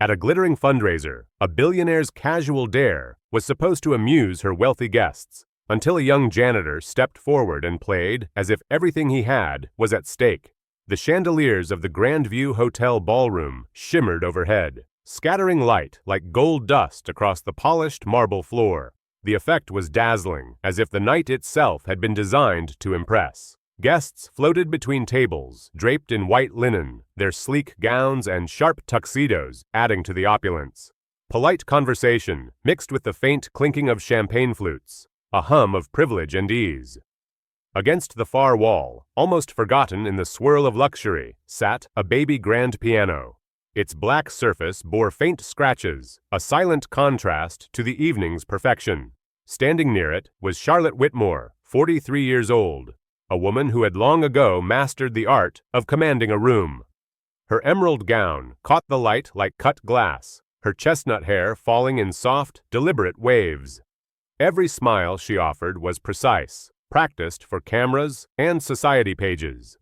At a glittering fundraiser, a billionaire's casual dare was supposed to amuse her wealthy guests, until a young janitor stepped forward and played as if everything he had was at stake. The chandeliers of the Grandview Hotel ballroom shimmered overhead, scattering light like gold dust across the polished marble floor. The effect was dazzling, as if the night itself had been designed to impress. Guests floated between tables, draped in white linen, their sleek gowns and sharp tuxedos adding to the opulence. Polite conversation mixed with the faint clinking of champagne flutes, a hum of privilege and ease. Against the far wall, almost forgotten in the swirl of luxury, sat a baby grand piano. Its black surface bore faint scratches, a silent contrast to the evening's perfection. Standing near it was Charlotte Whitmore, 43 years old, a woman who had long ago mastered the art of commanding a room. Her emerald gown caught the light like cut glass, her chestnut hair falling in soft, deliberate waves. Every smile she offered was precise, practiced for cameras and society pages.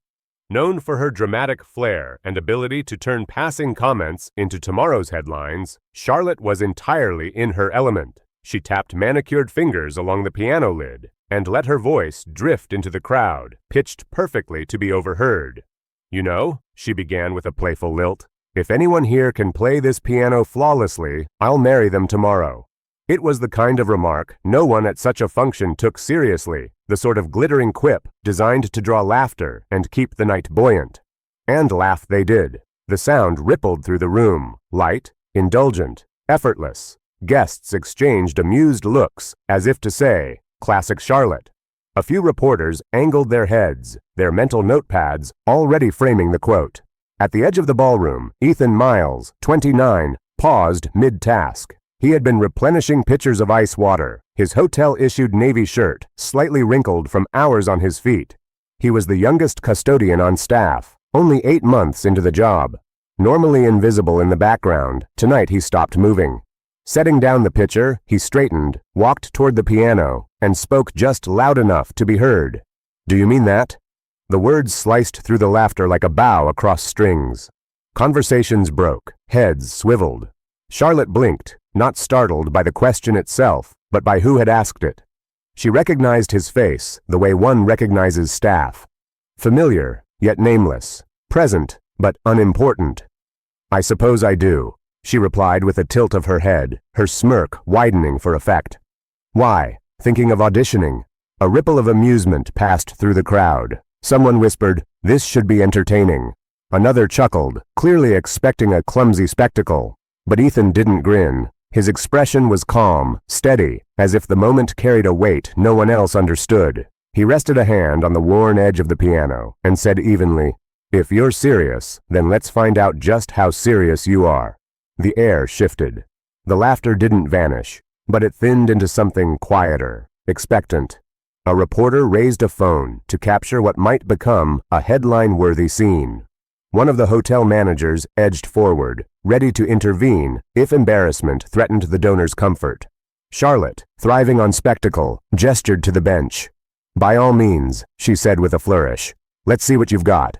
Known for her dramatic flair and ability to turn passing comments into tomorrow's headlines, Charlotte was entirely in her element. She tapped manicured fingers along the piano lid and let her voice drift into the crowd, pitched perfectly to be overheard. "You know," she began with a playful lilt, "if anyone here can play this piano flawlessly, I'll marry them tomorrow." It was the kind of remark no one at such a function took seriously, the sort of glittering quip designed to draw laughter and keep the night buoyant. And laugh they did. The sound rippled through the room, light, indulgent, effortless. Guests exchanged amused looks, as if to say, "Classic Charlotte." A few reporters angled their heads, their mental notepads already framing the quote. At the edge of the ballroom, Ethan Miles, 29, paused mid-task. He had been replenishing pitchers of ice water, his hotel-issued navy shirt slightly wrinkled from hours on his feet. He was the youngest custodian on staff, only 8 months into the job. Normally invisible in the background, tonight he stopped moving. Setting down the pitcher, he straightened, walked toward the piano, and spoke just loud enough to be heard. "Do you mean that?" The words sliced through the laughter like a bow across strings. Conversations broke, heads swiveled. Charlotte blinked, not startled by the question itself, but by who had asked it. She recognized his face the way one recognizes staff. Familiar, yet nameless. Present, but unimportant. "I suppose I do," she replied with a tilt of her head, her smirk widening for effect. "Why? Thinking of auditioning?" A ripple of amusement passed through the crowd. Someone whispered, "This should be entertaining." Another chuckled, clearly expecting a clumsy spectacle. But Ethan didn't grin. His expression was calm, steady, as if the moment carried a weight no one else understood. He rested a hand on the worn edge of the piano and said evenly, "If you're serious, then let's find out just how serious you are." The air shifted. The laughter didn't vanish, but it thinned into something quieter, expectant. A reporter raised a phone to capture what might become a headline-worthy scene. One of the hotel managers edged forward, ready to intervene if embarrassment threatened the donor's comfort. Charlotte, thriving on spectacle, gestured to the bench. "By all means," she said with a flourish. "Let's see what you've got."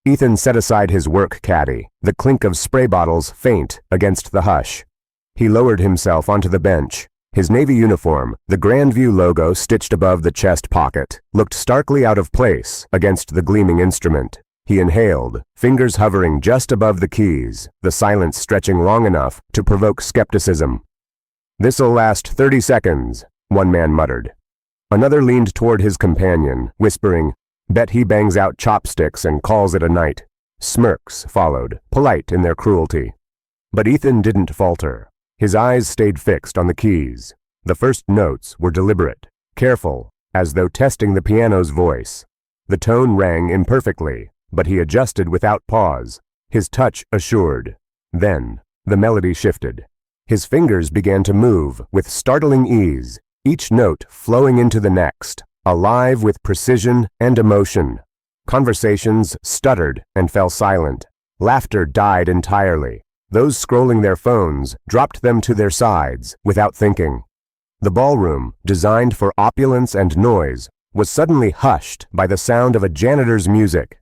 Ethan set aside his work caddy, the clink of spray bottles faint against the hush. He lowered himself onto the bench. His navy uniform, the Grandview logo stitched above the chest pocket, looked starkly out of place against the gleaming instrument. He inhaled, fingers hovering just above the keys, the silence stretching long enough to provoke skepticism. "This'll last 30 seconds, one man muttered. Another leaned toward his companion, whispering, "Bet he bangs out chopsticks and calls it a night." Smirks followed, polite in their cruelty. But Ethan didn't falter. His eyes stayed fixed on the keys. The first notes were deliberate, careful, as though testing the piano's voice. The tone rang imperfectly, but he adjusted without pause, his touch assured. Then, the melody shifted. His fingers began to move with startling ease, each note flowing into the next, alive with precision and emotion. Conversations stuttered and fell silent. Laughter died entirely. Those scrolling their phones dropped them to their sides without thinking. The ballroom, designed for opulence and noise, was suddenly hushed by the sound of a janitor's music.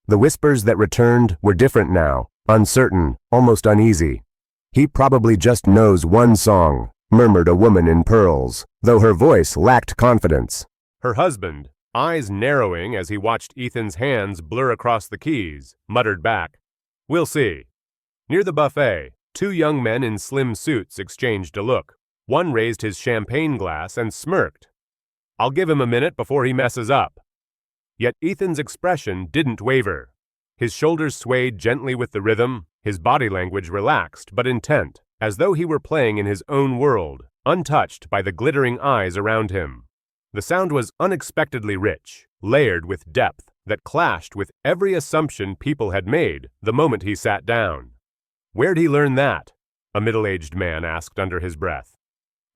The whispers that returned were different now, uncertain, almost uneasy. "He probably just knows one song," murmured a woman in pearls, though her voice lacked confidence. Her husband, eyes narrowing as he watched Ethan's hands blur across the keys, muttered back, "We'll see." Near the buffet, two young men in slim suits exchanged a look. One raised his champagne glass and smirked. "I'll give him a minute before he messes up." Yet Ethan's expression didn't waver. His shoulders swayed gently with the rhythm, his body language relaxed but intent, as though he were playing in his own world, untouched by the glittering eyes around him. The sound was unexpectedly rich, layered with depth that clashed with every assumption people had made the moment he sat down. "Where'd he learn that?" a middle-aged man asked under his breath.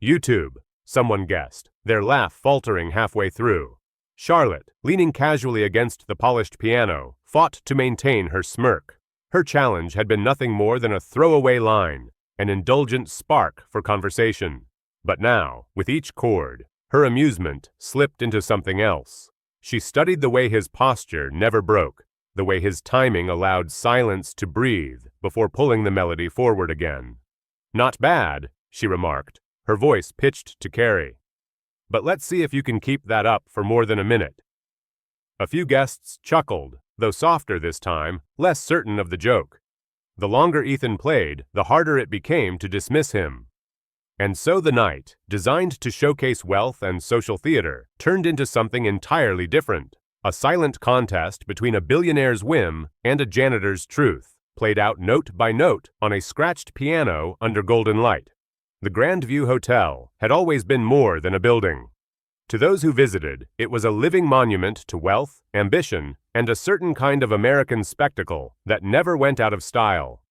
"YouTube," someone guessed, their laugh faltering halfway through. Charlotte, leaning casually against the polished piano, fought to maintain her smirk. Her challenge had been nothing more than a throwaway line, an indulgent spark for conversation. But now, with each chord, her amusement slipped into something else. She studied the way his posture never broke, the way his timing allowed silence to breathe before pulling the melody forward again. "Not bad," she remarked, her voice pitched to carry. "But let's see if you can keep that up for more than a minute." A few guests chuckled, though softer this time, less certain of the joke. The longer Ethan played, the harder it became to dismiss him. And so the night, designed to showcase wealth and social theater, turned into something entirely different. A silent contest between a billionaire's whim and a janitor's truth, played out note by note on a scratched piano under golden light. The Grandview Hotel had always been more than a building. To those who visited, it was a living monument to wealth, ambition, and a certain kind of American spectacle that never went out of style.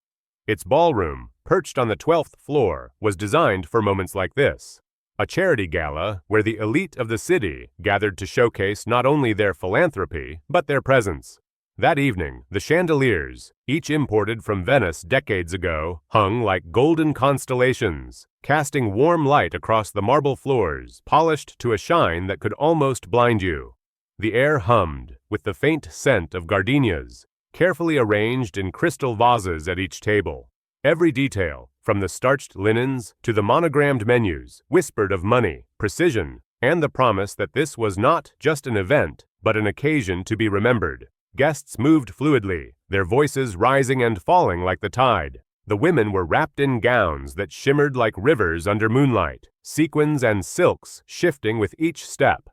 Its ballroom, perched on the 12th floor, was designed for moments like this. A charity gala where the elite of the city gathered to showcase not only their philanthropy, but their presence. That evening, the chandeliers, each imported from Venice decades ago, hung like golden constellations, casting warm light across the marble floors, polished to a shine that could almost blind you. The air hummed, with the faint scent of gardenias, carefully arranged in crystal vases at each table. Every detail, from the starched linens to the monogrammed menus, whispered of money, precision, and the promise that this was not just an event, but an occasion to be remembered. Guests moved fluidly, their voices rising and falling like the tide. The women were wrapped in gowns that shimmered like rivers under moonlight, sequins and silks shifting with each step.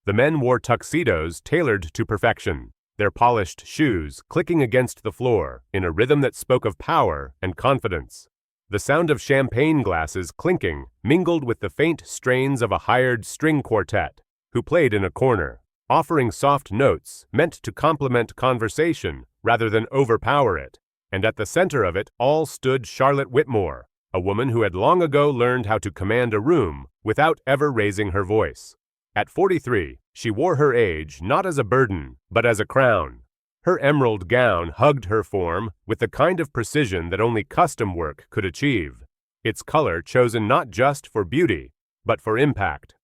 The men wore tuxedos tailored to perfection, their polished shoes clicking against the floor in a rhythm that spoke of power and confidence. The sound of champagne glasses clinking mingled with the faint strains of a hired string quartet, who played in a corner, offering soft notes meant to complement conversation rather than overpower it. And at the center of it all stood Charlotte Whitmore, a woman who had long ago learned how to command a room without ever raising her voice. At 43, she wore her age not as a burden, but as a crown. Her emerald gown hugged her form with the kind of precision that only custom work could achieve, its color chosen not just for beauty, but for impact.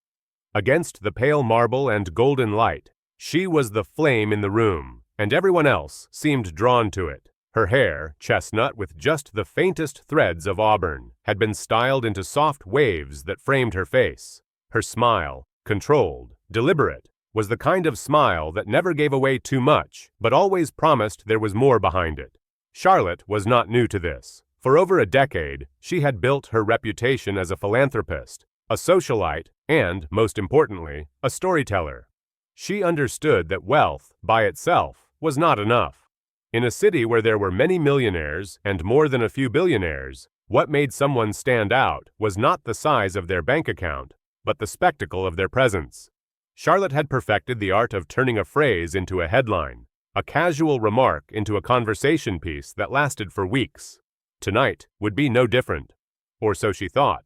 Against the pale marble and golden light, she was the flame in the room, and everyone else seemed drawn to it. Her hair, chestnut with just the faintest threads of auburn, had been styled into soft waves that framed her face. Her smile, controlled, deliberate, was the kind of smile that never gave away too much, but always promised there was more behind it. Charlotte was not new to this. For over a decade, she had built her reputation as a philanthropist, a socialite, and, most importantly, a storyteller. She understood that wealth, by itself, was not enough. In a city where there were many millionaires and more than a few billionaires, what made someone stand out was not the size of their bank account, but the spectacle of their presence. Charlotte had perfected the art of turning a phrase into a headline, a casual remark into a conversation piece that lasted for weeks. Tonight would be no different, or so she thought.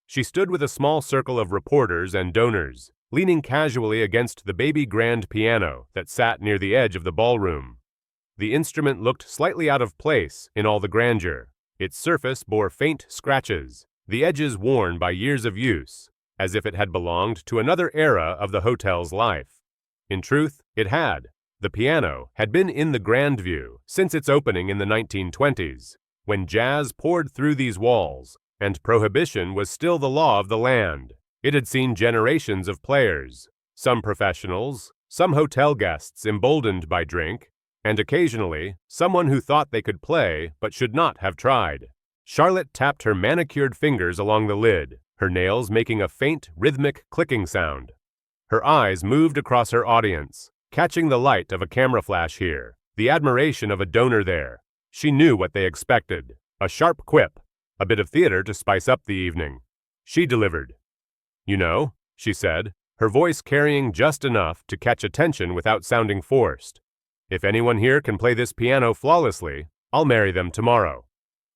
She stood with a small circle of reporters and donors, leaning casually against the baby grand piano that sat near the edge of the ballroom. The instrument looked slightly out of place in all the grandeur. Its surface bore faint scratches, the edges worn by years of use, as if it had belonged to another era of the hotel's life. In truth, it had. The piano had been in the Grandview since its opening in the 1920s. when jazz poured through these walls, and prohibition was still the law of the land. It had seen generations of players, some professionals, some hotel guests emboldened by drink, and occasionally someone who thought they could play but should not have tried. Charlotte tapped her manicured fingers along the lid, her nails making a faint, rhythmic clicking sound. Her eyes moved across her audience, catching the light of a camera flash here, the admiration of a donor there. She knew what they expected, a sharp quip, a bit of theater to spice up the evening. She delivered. "You know," she said, her voice carrying just enough to catch attention without sounding forced, "if anyone here can play this piano flawlessly, I'll marry them tomorrow."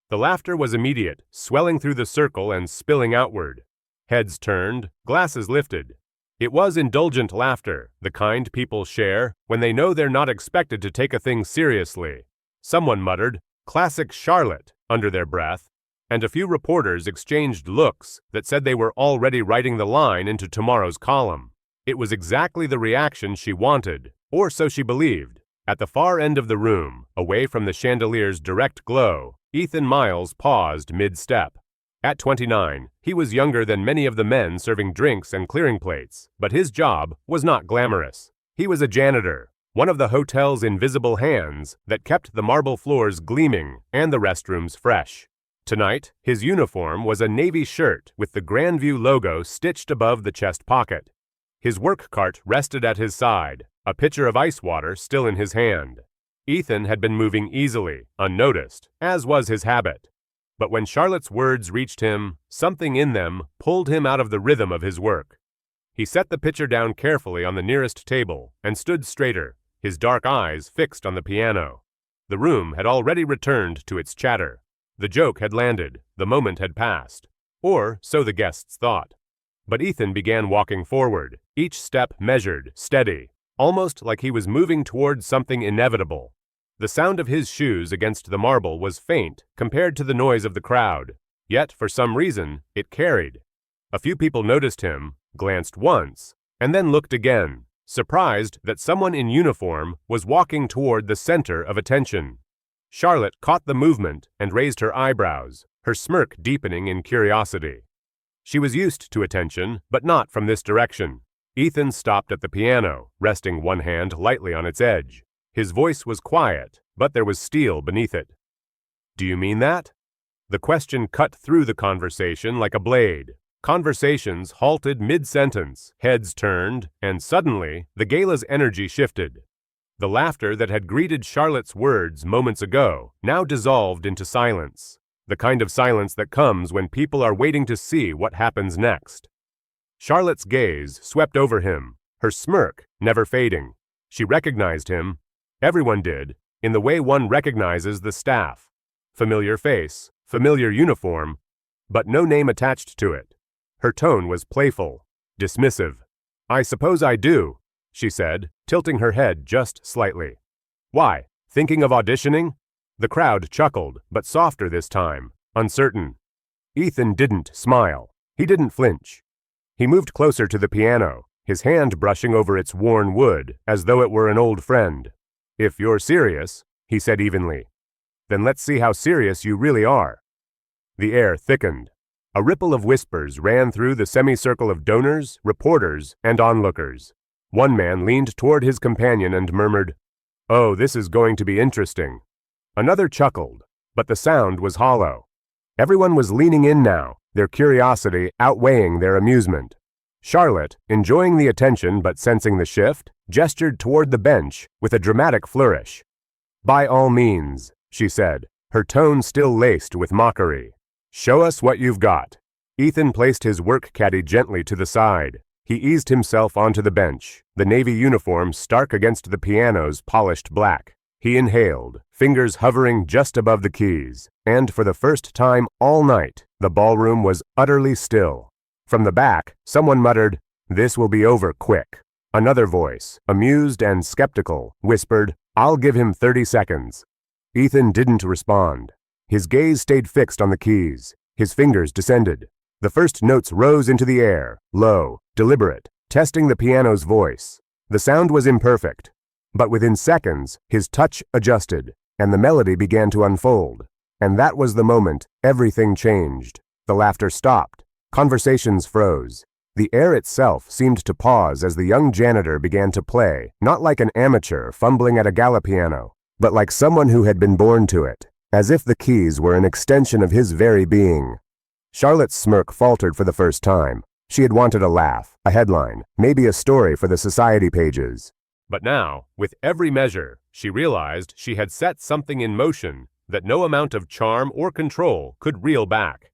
The laughter was immediate, swelling through the circle and spilling outward. Heads turned, glasses lifted. It was indulgent laughter, the kind people share when they know they're not expected to take a thing seriously. Someone muttered, "Classic Charlotte," under their breath, and a few reporters exchanged looks that said they were already writing the line into tomorrow's column. It was exactly the reaction she wanted, or so she believed. At the far end of the room, away from the chandelier's direct glow, Ethan Miles paused mid-step. At 29, he was younger than many of the men serving drinks and clearing plates, but his job was not glamorous. He was a janitor, one of the hotel's invisible hands that kept the marble floors gleaming and the restrooms fresh. Tonight, his uniform was a navy shirt with the Grandview logo stitched above the chest pocket. His work cart rested at his side, a pitcher of ice water still in his hand. Ethan had been moving easily, unnoticed, as was his habit. But when Charlotte's words reached him, something in them pulled him out of the rhythm of his work. He set the pitcher down carefully on the nearest table and stood straighter, his dark eyes fixed on the piano. The room had already returned to its chatter. The joke had landed, the moment had passed. Or so the guests thought. But Ethan began walking forward, each step measured, steady, almost like he was moving toward something inevitable. The sound of his shoes against the marble was faint compared to the noise of the crowd, yet for some reason it carried. A few people noticed him, glanced once, and then looked again, surprised that someone in uniform was walking toward the center of attention. Charlotte caught the movement and raised her eyebrows, her smirk deepening in curiosity. She was used to attention, but not from this direction. Ethan stopped at the piano, resting one hand lightly on its edge. His voice was quiet, but there was steel beneath it. "Do you mean that?" The question cut through the conversation like a blade. Conversations halted mid-sentence, heads turned, and suddenly the gala's energy shifted. The laughter that had greeted Charlotte's words moments ago now dissolved into silence, the kind of silence that comes when people are waiting to see what happens next. Charlotte's gaze swept over him, her smirk never fading. She recognized him. Everyone did, in the way one recognizes the staff. Familiar face, familiar uniform, but no name attached to it. Her tone was playful, dismissive. "I suppose I do," she said, tilting her head just slightly. "Why, thinking of auditioning?" The crowd chuckled, but softer this time, uncertain. Ethan didn't smile. He didn't flinch. He moved closer to the piano, his hand brushing over its worn wood, as though it were an old friend. "If you're serious," he said evenly, "then let's see how serious you really are." The air thickened. A ripple of whispers ran through the semicircle of donors, reporters, and onlookers. One man leaned toward his companion and murmured, "Oh, this is going to be interesting." Another chuckled, but the sound was hollow. Everyone was leaning in now, their curiosity outweighing their amusement. Charlotte, enjoying the attention but sensing the shift, gestured toward the bench with a dramatic flourish. "By all means," she said, her tone still laced with mockery. "Show us what you've got." Ethan placed his work caddy gently to the side. He eased himself onto the bench, the navy uniform stark against the piano's polished black. He inhaled, fingers hovering just above the keys, and for the first time all night, the ballroom was utterly still. From the back, someone muttered, "This will be over quick." Another voice, amused and skeptical, whispered, "I'll give him 30 seconds." Ethan didn't respond. His gaze stayed fixed on the keys. His fingers descended. The first notes rose into the air, low, deliberate, testing the piano's voice. The sound was imperfect, but within seconds, his touch adjusted, and the melody began to unfold. And that was the moment everything changed. The laughter stopped. Conversations froze. The air itself seemed to pause as the young janitor began to play, not like an amateur fumbling at a gala piano, but like someone who had been born to it, as if the keys were an extension of his very being. Charlotte's smirk faltered for the first time. She had wanted a laugh, a headline, maybe a story for the society pages. But now, with every measure, she realized she had set something in motion that no amount of charm or control could reel back.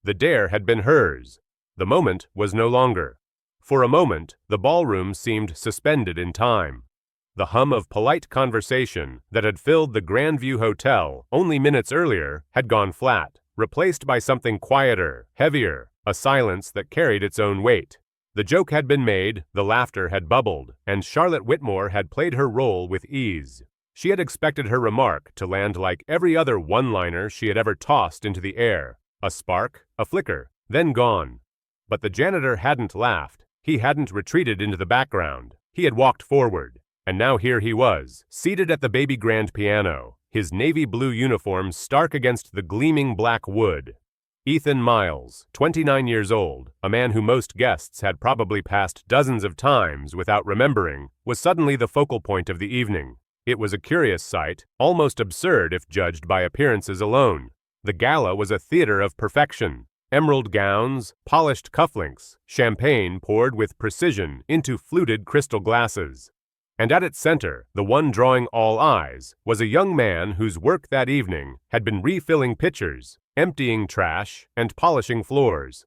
The dare had been hers. The moment was no longer. For a moment, the ballroom seemed suspended in time. The hum of polite conversation that had filled the Grandview Hotel only minutes earlier had gone flat, replaced by something quieter, heavier, a silence that carried its own weight. The joke had been made, the laughter had bubbled, and Charlotte Whitmore had played her role with ease. She had expected her remark to land like every other one-liner she had ever tossed into the air, a spark, a flicker, then gone. But the janitor hadn't laughed. He hadn't retreated into the background. He had walked forward. And now here he was, seated at the baby grand piano, his navy blue uniform stark against the gleaming black wood. Ethan Miles, 29 years old, a man who most guests had probably passed dozens of times without remembering, was suddenly the focal point of the evening. It was a curious sight, almost absurd if judged by appearances alone. The gala was a theater of perfection. Emerald gowns, polished cufflinks, champagne poured with precision into fluted crystal glasses. And at its center, the one drawing all eyes, was a young man whose work that evening had been refilling pitchers, emptying trash, and polishing floors.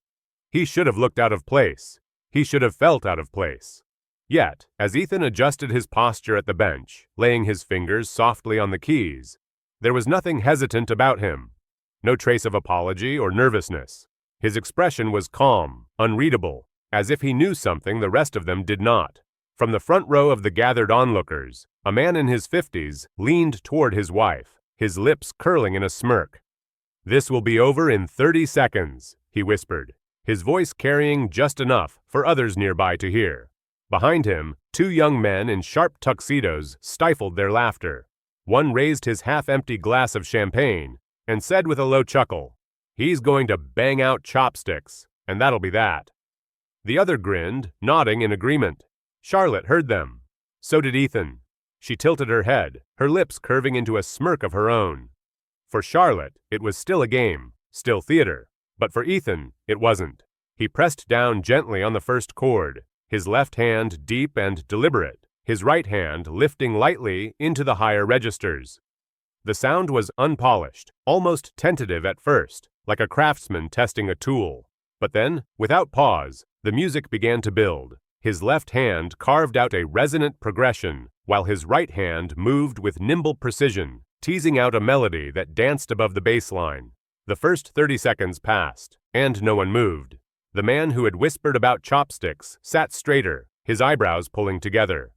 He should have looked out of place. He should have felt out of place. Yet, as Ethan adjusted his posture at the bench, laying his fingers softly on the keys, there was nothing hesitant about him. No trace of apology or nervousness. His expression was calm, unreadable, as if he knew something the rest of them did not. From the front row of the gathered onlookers, a man in his 50s leaned toward his wife, his lips curling in a smirk. "This will be over in 30 seconds, he whispered, his voice carrying just enough for others nearby to hear. Behind him, two young men in sharp tuxedos stifled their laughter. One raised his half-empty glass of champagne and said with a low chuckle, "He's going to bang out chopsticks, and that'll be that." The other grinned, nodding in agreement. Charlotte heard them. So did Ethan. She tilted her head, her lips curving into a smirk of her own. For Charlotte, it was still a game, still theater. But for Ethan, it wasn't. He pressed down gently on the first chord, his left hand deep and deliberate, his right hand lifting lightly into the higher registers. The sound was unpolished, almost tentative at first, like a craftsman testing a tool. But then, without pause, the music began to build. His left hand carved out a resonant progression, while his right hand moved with nimble precision, teasing out a melody that danced above the bass line. The first 30 seconds passed, and no one moved. The man who had whispered about chopsticks sat straighter, his eyebrows pulling together.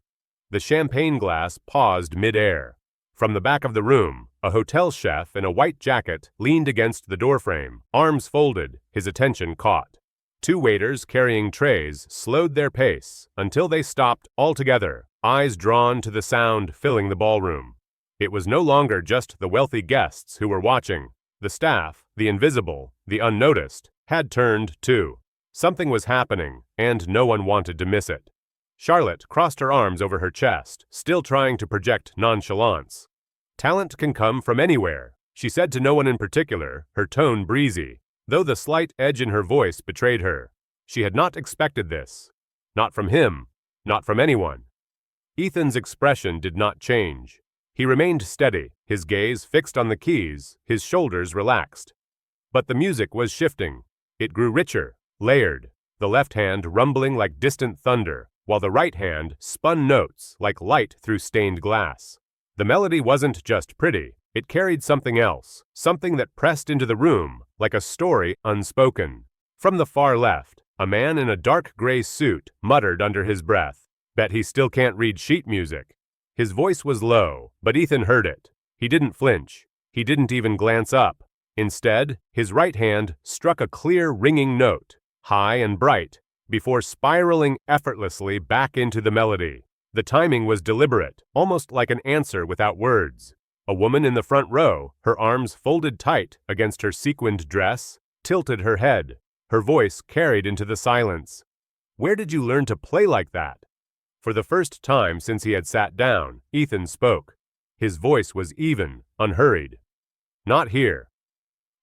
The champagne glass paused mid-air. From the back of the room, a hotel chef in a white jacket leaned against the doorframe, arms folded, his attention caught. Two waiters carrying trays slowed their pace until they stopped altogether, eyes drawn to the sound filling the ballroom. It was no longer just the wealthy guests who were watching. The staff, the invisible, the unnoticed, had turned too. Something was happening, and no one wanted to miss it. Charlotte crossed her arms over her chest, still trying to project nonchalance. "Talent can come from anywhere," she said to no one in particular, her tone breezy, though the slight edge in her voice betrayed her. She had not expected this. Not from him, not from anyone. Ethan's expression did not change. He remained steady, his gaze fixed on the keys, his shoulders relaxed. But the music was shifting. It grew richer, layered, the left hand rumbling like distant thunder, while the right hand spun notes like light through stained glass. The melody wasn't just pretty, it carried something else, something that pressed into the room like a story unspoken. From the far left, a man in a dark gray suit muttered under his breath, "Bet he still can't read sheet music." His voice was low, but Ethan heard it. He didn't flinch. He didn't even glance up. Instead, his right hand struck a clear ringing note, high and bright, before spiraling effortlessly back into the melody. The timing was deliberate, almost like an answer without words. A woman in the front row, her arms folded tight against her sequined dress, tilted her head. Her voice carried into the silence. "Where did you learn to play like that?" For the first time since he had sat down, Ethan spoke. His voice was even, unhurried. "Not here."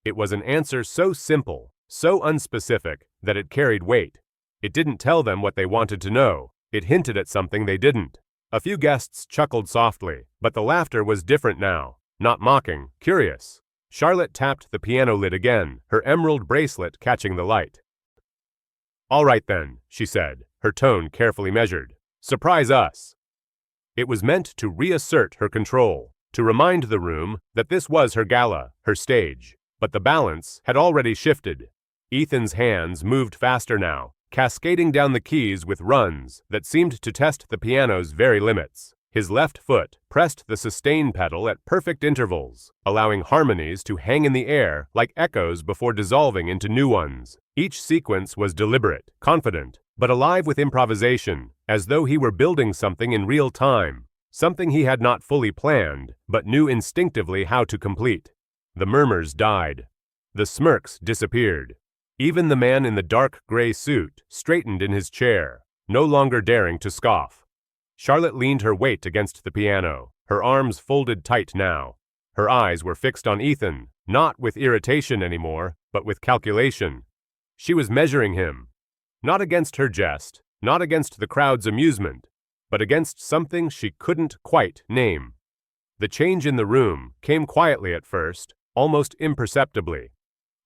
It was an answer so simple, so unspecific, that it carried weight. It didn't tell them what they wanted to know. It hinted at something they didn't. A few guests chuckled softly, but the laughter was different now. Not mocking, curious. Charlotte tapped the piano lid again, her emerald bracelet catching the light. "All right then," she said, her tone carefully measured. "Surprise us." It was meant to reassert her control, to remind the room that this was her gala, her stage. But the balance had already shifted. Ethan's hands moved faster now, cascading down the keys with runs that seemed to test the piano's very limits. His left foot pressed the sustain pedal at perfect intervals, allowing harmonies to hang in the air like echoes before dissolving into new ones. Each sequence was deliberate, confident, but alive with improvisation, as though he were building something in real time, something he had not fully planned, but knew instinctively how to complete. The murmurs died. The smirks disappeared. Even the man in the dark gray suit straightened in his chair, no longer daring to scoff. Charlotte leaned her weight against the piano, her arms folded tight now. Her eyes were fixed on Ethan, not with irritation anymore, but with calculation. She was measuring him, not against her jest, not against the crowd's amusement, but against something she couldn't quite name. The change in the room came quietly at first, almost imperceptibly.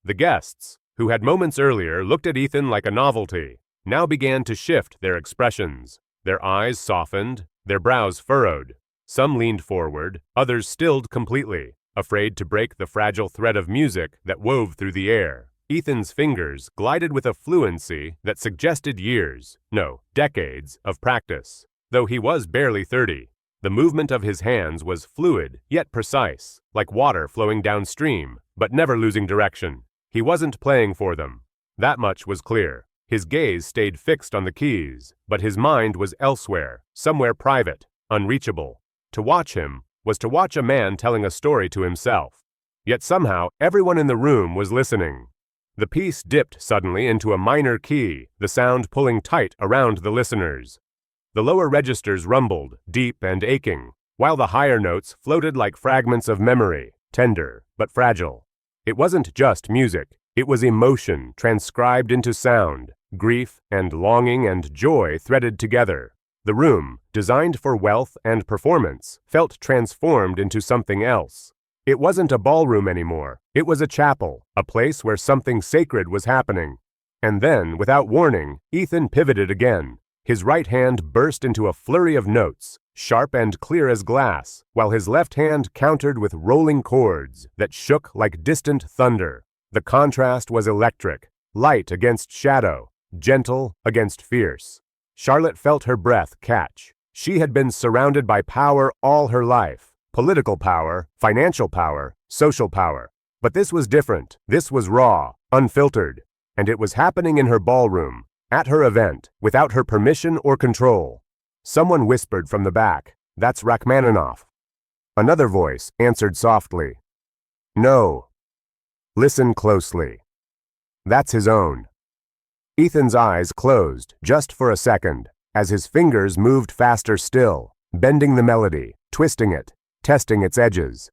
The guests, who had moments earlier looked at Ethan like a novelty, now began to shift their expressions. Their eyes softened, their brows furrowed. Some leaned forward, others stilled completely, afraid to break the fragile thread of music that wove through the air. Ethan's fingers glided with a fluency that suggested years, no, decades, of practice. Though he was barely 30, the movement of his hands was fluid yet precise, like water flowing downstream, but never losing direction. He wasn't playing for them. That much was clear. His gaze stayed fixed on the keys, but his mind was elsewhere, somewhere private, unreachable. To watch him was to watch a man telling a story to himself. Yet somehow everyone in the room was listening. The piece dipped suddenly into a minor key, the sound pulling tight around the listeners. The lower registers rumbled, deep and aching, while the higher notes floated like fragments of memory, tender but fragile. It wasn't just music, it was emotion transcribed into sound, grief and longing and joy threaded together. The room, designed for wealth and performance, felt transformed into something else. It wasn't a ballroom anymore, it was a chapel, a place where something sacred was happening. And then, without warning, Ethan pivoted again. His right hand burst into a flurry of notes, sharp and clear as glass, while his left hand countered with rolling chords that shook like distant thunder. The contrast was electric, light against shadow, gentle against fierce. Charlotte felt her breath catch. She had been surrounded by power all her life, political power, financial power, social power. But this was different. This was raw, unfiltered, and it was happening in her ballroom, at her event, without her permission or control. Someone whispered from the back, "That's Rachmaninoff." Another voice answered softly, "No. Listen closely. That's his own." Ethan's eyes closed just for a second, as his fingers moved faster still, bending the melody, twisting it, testing its edges.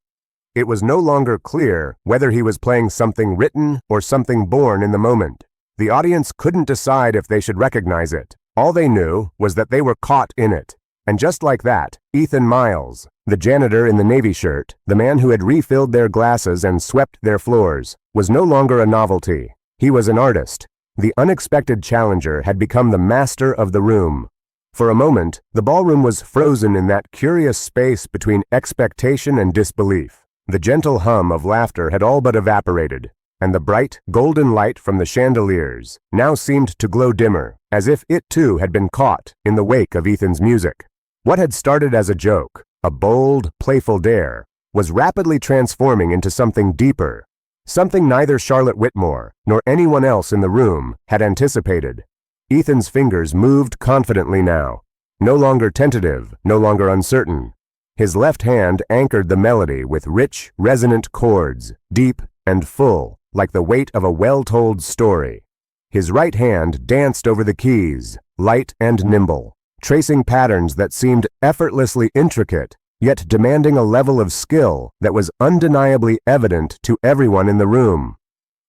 It was no longer clear whether he was playing something written or something born in the moment. The audience couldn't decide if they should recognize it. All they knew was that they were caught in it. And just like that, Ethan Miles, the janitor in the navy shirt, the man who had refilled their glasses and swept their floors, was no longer a novelty. He was an artist. The unexpected challenger had become the master of the room. For a moment, the ballroom was frozen in that curious space between expectation and disbelief. The gentle hum of laughter had all but evaporated, and the bright, golden light from the chandeliers now seemed to glow dimmer, as if it too had been caught in the wake of Ethan's music. What had started as a joke, a bold, playful dare, was rapidly transforming into something deeper, something neither Charlotte Whitmore nor anyone else in the room had anticipated. Ethan's fingers moved confidently now, no longer tentative, no longer uncertain. His left hand anchored the melody with rich, resonant chords, deep and full, like the weight of a well-told story. His right hand danced over the keys, light and nimble, tracing patterns that seemed effortlessly intricate, yet demanding a level of skill that was undeniably evident to everyone in the room.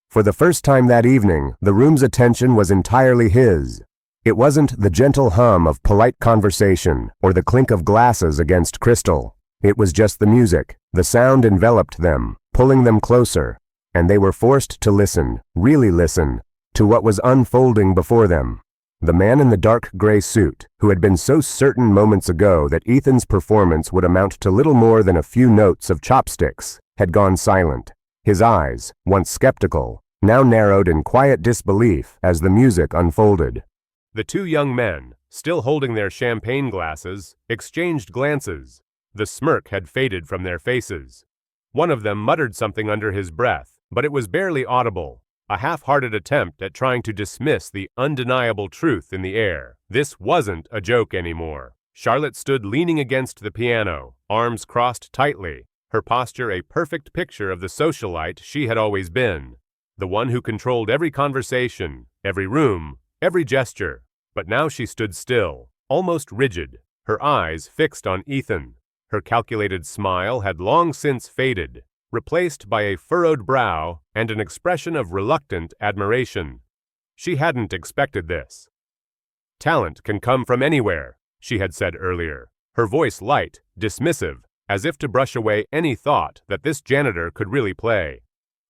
For the first time that evening, the room's attention was entirely his. It wasn't the gentle hum of polite conversation or the clink of glasses against crystal. It was just the music. The sound enveloped them, pulling them closer, and they were forced to listen, really listen, to what was unfolding before them. The man in the dark gray suit, who had been so certain moments ago that Ethan's performance would amount to little more than a few notes of chopsticks, had gone silent. His eyes, once skeptical, now narrowed in quiet disbelief as the music unfolded. The two young men, still holding their champagne glasses, exchanged glances. The smirk had faded from their faces. One of them muttered something under his breath, but it was barely audible, a half-hearted attempt at trying to dismiss the undeniable truth in the air. This wasn't a joke anymore. Charlotte stood leaning against the piano, arms crossed tightly, her posture a perfect picture of the socialite she had always been, the one who controlled every conversation, every room, every gesture. But now she stood still, almost rigid, her eyes fixed on Ethan. Her calculated smile had long since faded, replaced by a furrowed brow and an expression of reluctant admiration. She hadn't expected this. "Talent can come from anywhere," she had said earlier, her voice light, dismissive, as if to brush away any thought that this janitor could really play.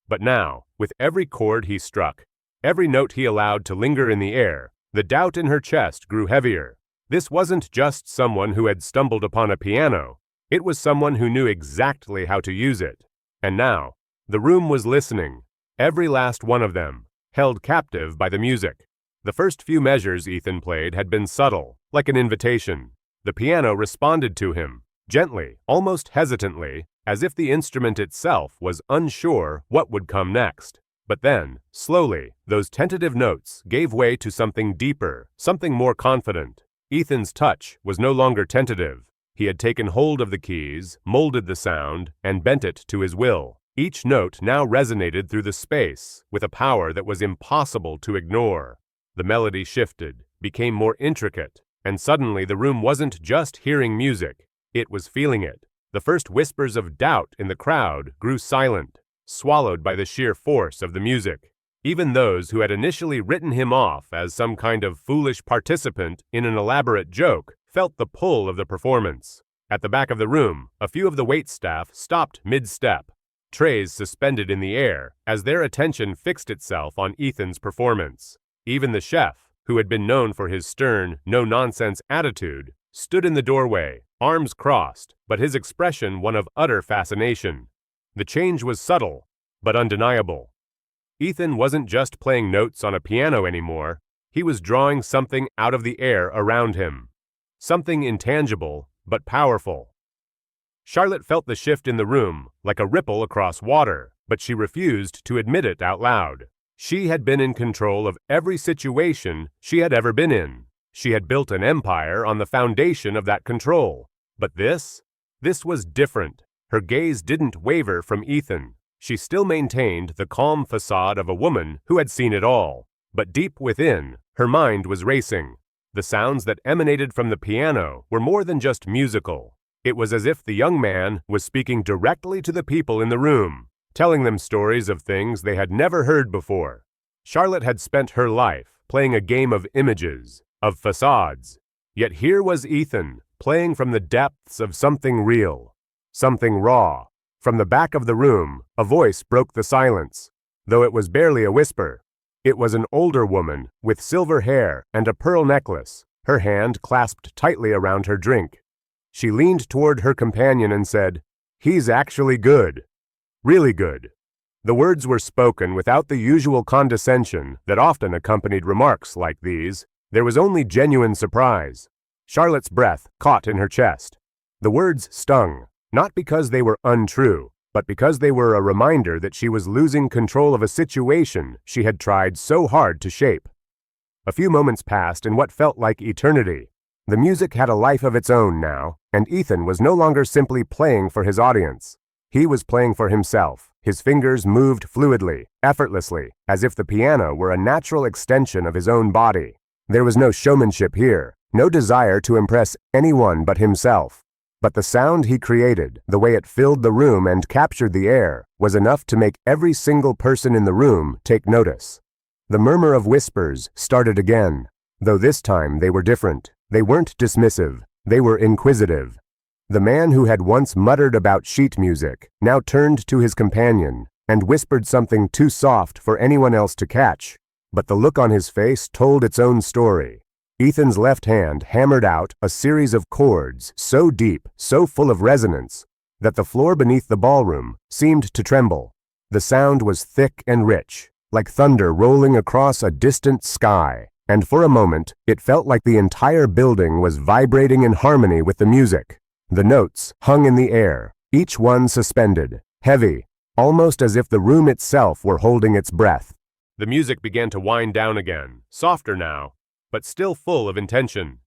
But now, with every chord he struck, every note he allowed to linger in the air, the doubt in her chest grew heavier. This wasn't just someone who had stumbled upon a piano. It was someone who knew exactly how to use it. And now, the room was listening, every last one of them, held captive by the music. The first few measures Ethan played had been subtle, like an invitation. The piano responded to him, gently, almost hesitantly, as if the instrument itself was unsure what would come next. But then, slowly, those tentative notes gave way to something deeper, something more confident. Ethan's touch was no longer tentative. He had taken hold of the keys, molded the sound, and bent it to his will. Each note now resonated through the space with a power that was impossible to ignore. The melody shifted, became more intricate, and suddenly the room wasn't just hearing music, it was feeling it. The first whispers of doubt in the crowd grew silent, swallowed by the sheer force of the music. Even those who had initially written him off as some kind of foolish participant in an elaborate joke felt the pull of the performance. At the back of the room, a few of the waitstaff stopped mid-step, trays suspended in the air as their attention fixed itself on Ethan's performance. Even the chef, who had been known for his stern, no-nonsense attitude, stood in the doorway, arms crossed, but his expression one of utter fascination. The change was subtle, but undeniable. Ethan wasn't just playing notes on a piano anymore, he was drawing something out of the air around him. Something intangible, but powerful. Charlotte felt the shift in the room, like a ripple across water, but she refused to admit it out loud. She had been in control of every situation she had ever been in. She had built an empire on the foundation of that control. But this was different. Her gaze didn't waver from Ethan. She still maintained the calm facade of a woman who had seen it all. But deep within, her mind was racing. The sounds that emanated from the piano were more than just musical. It was as if the young man was speaking directly to the people in the room, telling them stories of things they had never heard before. Charlotte had spent her life playing a game of images, of facades. Yet here was Ethan, playing from the depths of something real, something raw. From the back of the room, a voice broke the silence, though it was barely a whisper. It was an older woman with silver hair and a pearl necklace, her hand clasped tightly around her drink. She leaned toward her companion and said, "He's actually good. Really good." The words were spoken without the usual condescension that often accompanied remarks like these. There was only genuine surprise. Charlotte's breath caught in her chest. The words stung, not because they were untrue, but because they were a reminder that she was losing control of a situation she had tried so hard to shape. A few moments passed in what felt like eternity. The music had a life of its own now, and Ethan was no longer simply playing for his audience. He was playing for himself. His fingers moved fluidly, effortlessly, as if the piano were a natural extension of his own body. There was no showmanship here, no desire to impress anyone but himself. But the sound he created, the way it filled the room and captured the air, was enough to make every single person in the room take notice. The murmur of whispers started again, though this time they were different. They weren't dismissive, they were inquisitive. The man who had once muttered about sheet music now turned to his companion and whispered something too soft for anyone else to catch, but the look on his face told its own story. Ethan's left hand hammered out a series of chords so deep, so full of resonance, that the floor beneath the ballroom seemed to tremble. The sound was thick and rich, like thunder rolling across a distant sky, and for a moment it felt like the entire building was vibrating in harmony with the music. The notes hung in the air, each one suspended, heavy, almost as if the room itself were holding its breath. The music began to wind down again, softer now, but still full of intention.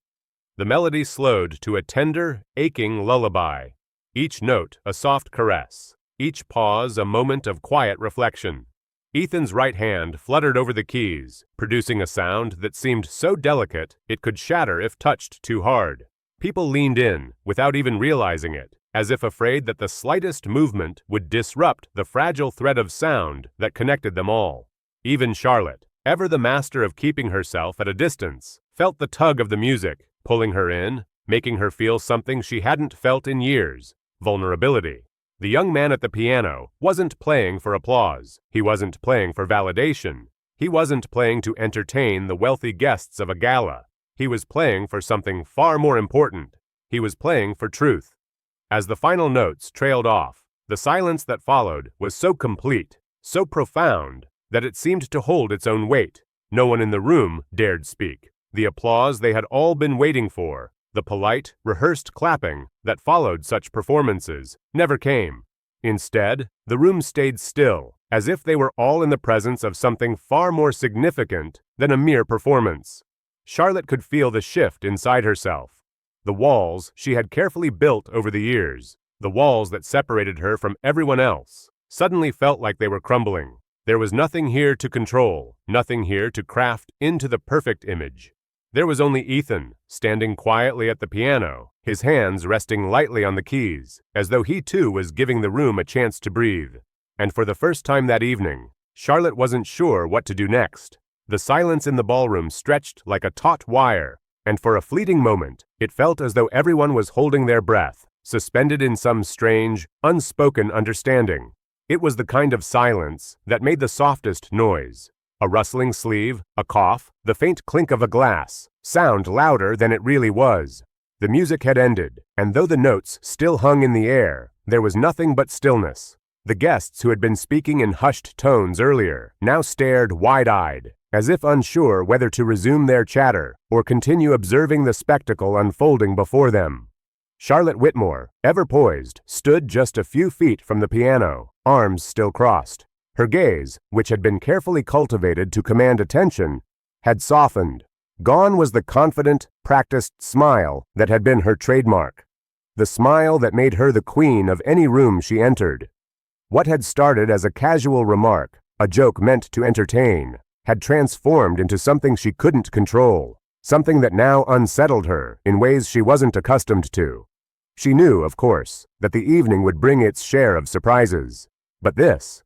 The melody slowed to a tender, aching lullaby, each note a soft caress, each pause a moment of quiet reflection. Ethan's right hand fluttered over the keys, producing a sound that seemed so delicate it could shatter if touched too hard. People leaned in, without even realizing it, as if afraid that the slightest movement would disrupt the fragile thread of sound that connected them all. Even Charlotte, ever the master of keeping herself at a distance, felt the tug of the music, pulling her in, making her feel something she hadn't felt in years: vulnerability. The young man at the piano wasn't playing for applause. He wasn't playing for validation. He wasn't playing to entertain the wealthy guests of a gala. He was playing for something far more important. He was playing for truth. As the final notes trailed off, the silence that followed was so complete, so profound, that it seemed to hold its own weight. No one in the room dared speak. The applause they had all been waiting for, the polite, rehearsed clapping that followed such performances, never came. Instead, the room stayed still, as if they were all in the presence of something far more significant than a mere performance. Charlotte could feel the shift inside herself. The walls she had carefully built over the years, the walls that separated her from everyone else, suddenly felt like they were crumbling. There was nothing here to control, nothing here to craft into the perfect image. There was only Ethan, standing quietly at the piano, his hands resting lightly on the keys, as though he too was giving the room a chance to breathe. And for the first time that evening, Charlotte wasn't sure what to do next. The silence in the ballroom stretched like a taut wire, and for a fleeting moment, it felt as though everyone was holding their breath, suspended in some strange, unspoken understanding. It was the kind of silence that made the softest noise. A rustling sleeve, a cough, the faint clink of a glass, sound louder than it really was. The music had ended, and though the notes still hung in the air, there was nothing but stillness. The guests who had been speaking in hushed tones earlier now stared wide-eyed, as if unsure whether to resume their chatter or continue observing the spectacle unfolding before them. Charlotte Whitmore, ever poised, stood just a few feet from the piano, arms still crossed. Her gaze, which had been carefully cultivated to command attention, had softened. Gone was the confident, practiced smile that had been her trademark. The smile that made her the queen of any room she entered. What had started as a casual remark, a joke meant to entertain, had transformed into something she couldn't control, something that now unsettled her in ways she wasn't accustomed to. She knew, of course, that the evening would bring its share of surprises. But this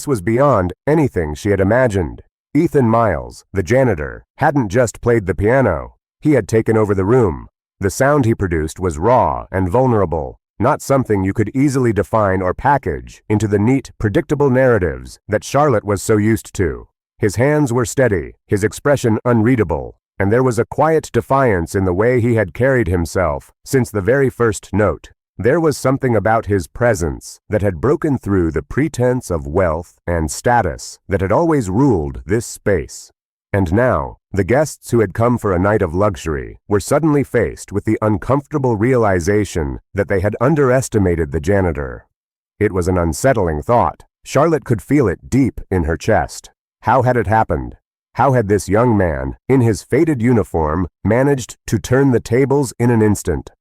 was beyond anything she had imagined. Ethan Miles, the janitor, hadn't just played the piano. He had taken over the room. The sound he produced was raw and vulnerable, not something you could easily define or package into the neat, predictable narratives that Charlotte was so used to. His hands were steady, his expression unreadable, and there was a quiet defiance in the way he had carried himself since the very first note. There was something about his presence that had broken through the pretense of wealth and status that had always ruled this space. And now, the guests who had come for a night of luxury were suddenly faced with the uncomfortable realization that they had underestimated the janitor. It was an unsettling thought. Charlotte could feel it deep in her chest. How had it happened? How had this young man, in his faded uniform, managed to turn the tables in an instant?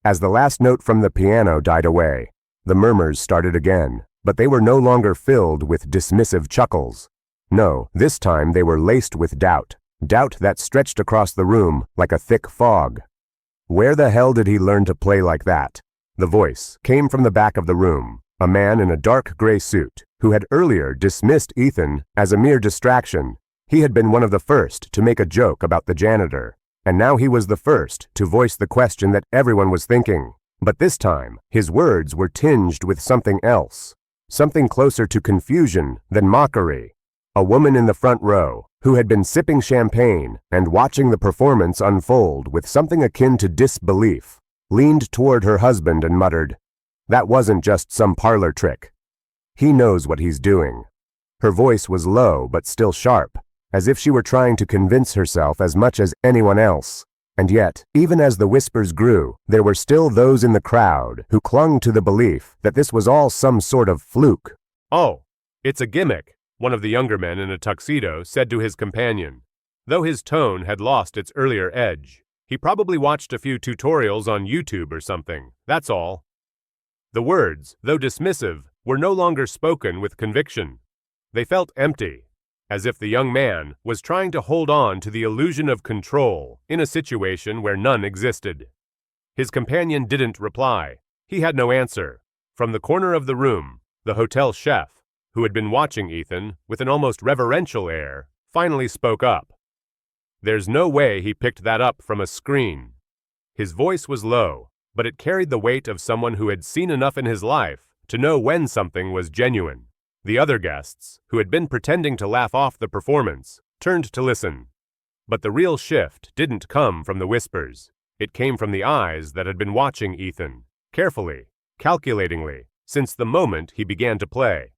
As the last note from the piano died away, the murmurs started again, but they were no longer filled with dismissive chuckles. No, this time they were laced with doubt, doubt that stretched across the room like a thick fog. Where the hell did he learn to play like that? The voice came from the back of the room, a man in a dark gray suit, who had earlier dismissed Ethan as a mere distraction. He had been one of the first to make a joke about the janitor, and now he was the first to voice the question that everyone was thinking. But this time, his words were tinged with something else, something closer to confusion than mockery. A woman in the front row, who had been sipping champagne and watching the performance unfold with something akin to disbelief, leaned toward her husband and muttered, "That wasn't just some parlor trick. He knows what he's doing." Her voice was low but still sharp, as if she were trying to convince herself as much as anyone else. And yet, even as the whispers grew, there were still those in the crowd who clung to the belief that this was all some sort of fluke. "Oh, it's a gimmick," one of the younger men in a tuxedo said to his companion. Though his tone had lost its earlier edge, he probably watched a few tutorials on YouTube or something, that's all. The words, though dismissive, were no longer spoken with conviction. They felt empty, as if the young man was trying to hold on to the illusion of control in a situation where none existed. His companion didn't reply. He had no answer. From the corner of the room, the hotel chef, who had been watching Ethan with an almost reverential air, finally spoke up. There's no way he picked that up from a screen. His voice was low, but it carried the weight of someone who had seen enough in his life to know when something was genuine. The other guests, who had been pretending to laugh off the performance, turned to listen. But the real shift didn't come from the whispers. It came from the eyes that had been watching Ethan, carefully, calculatingly, since the moment he began to play.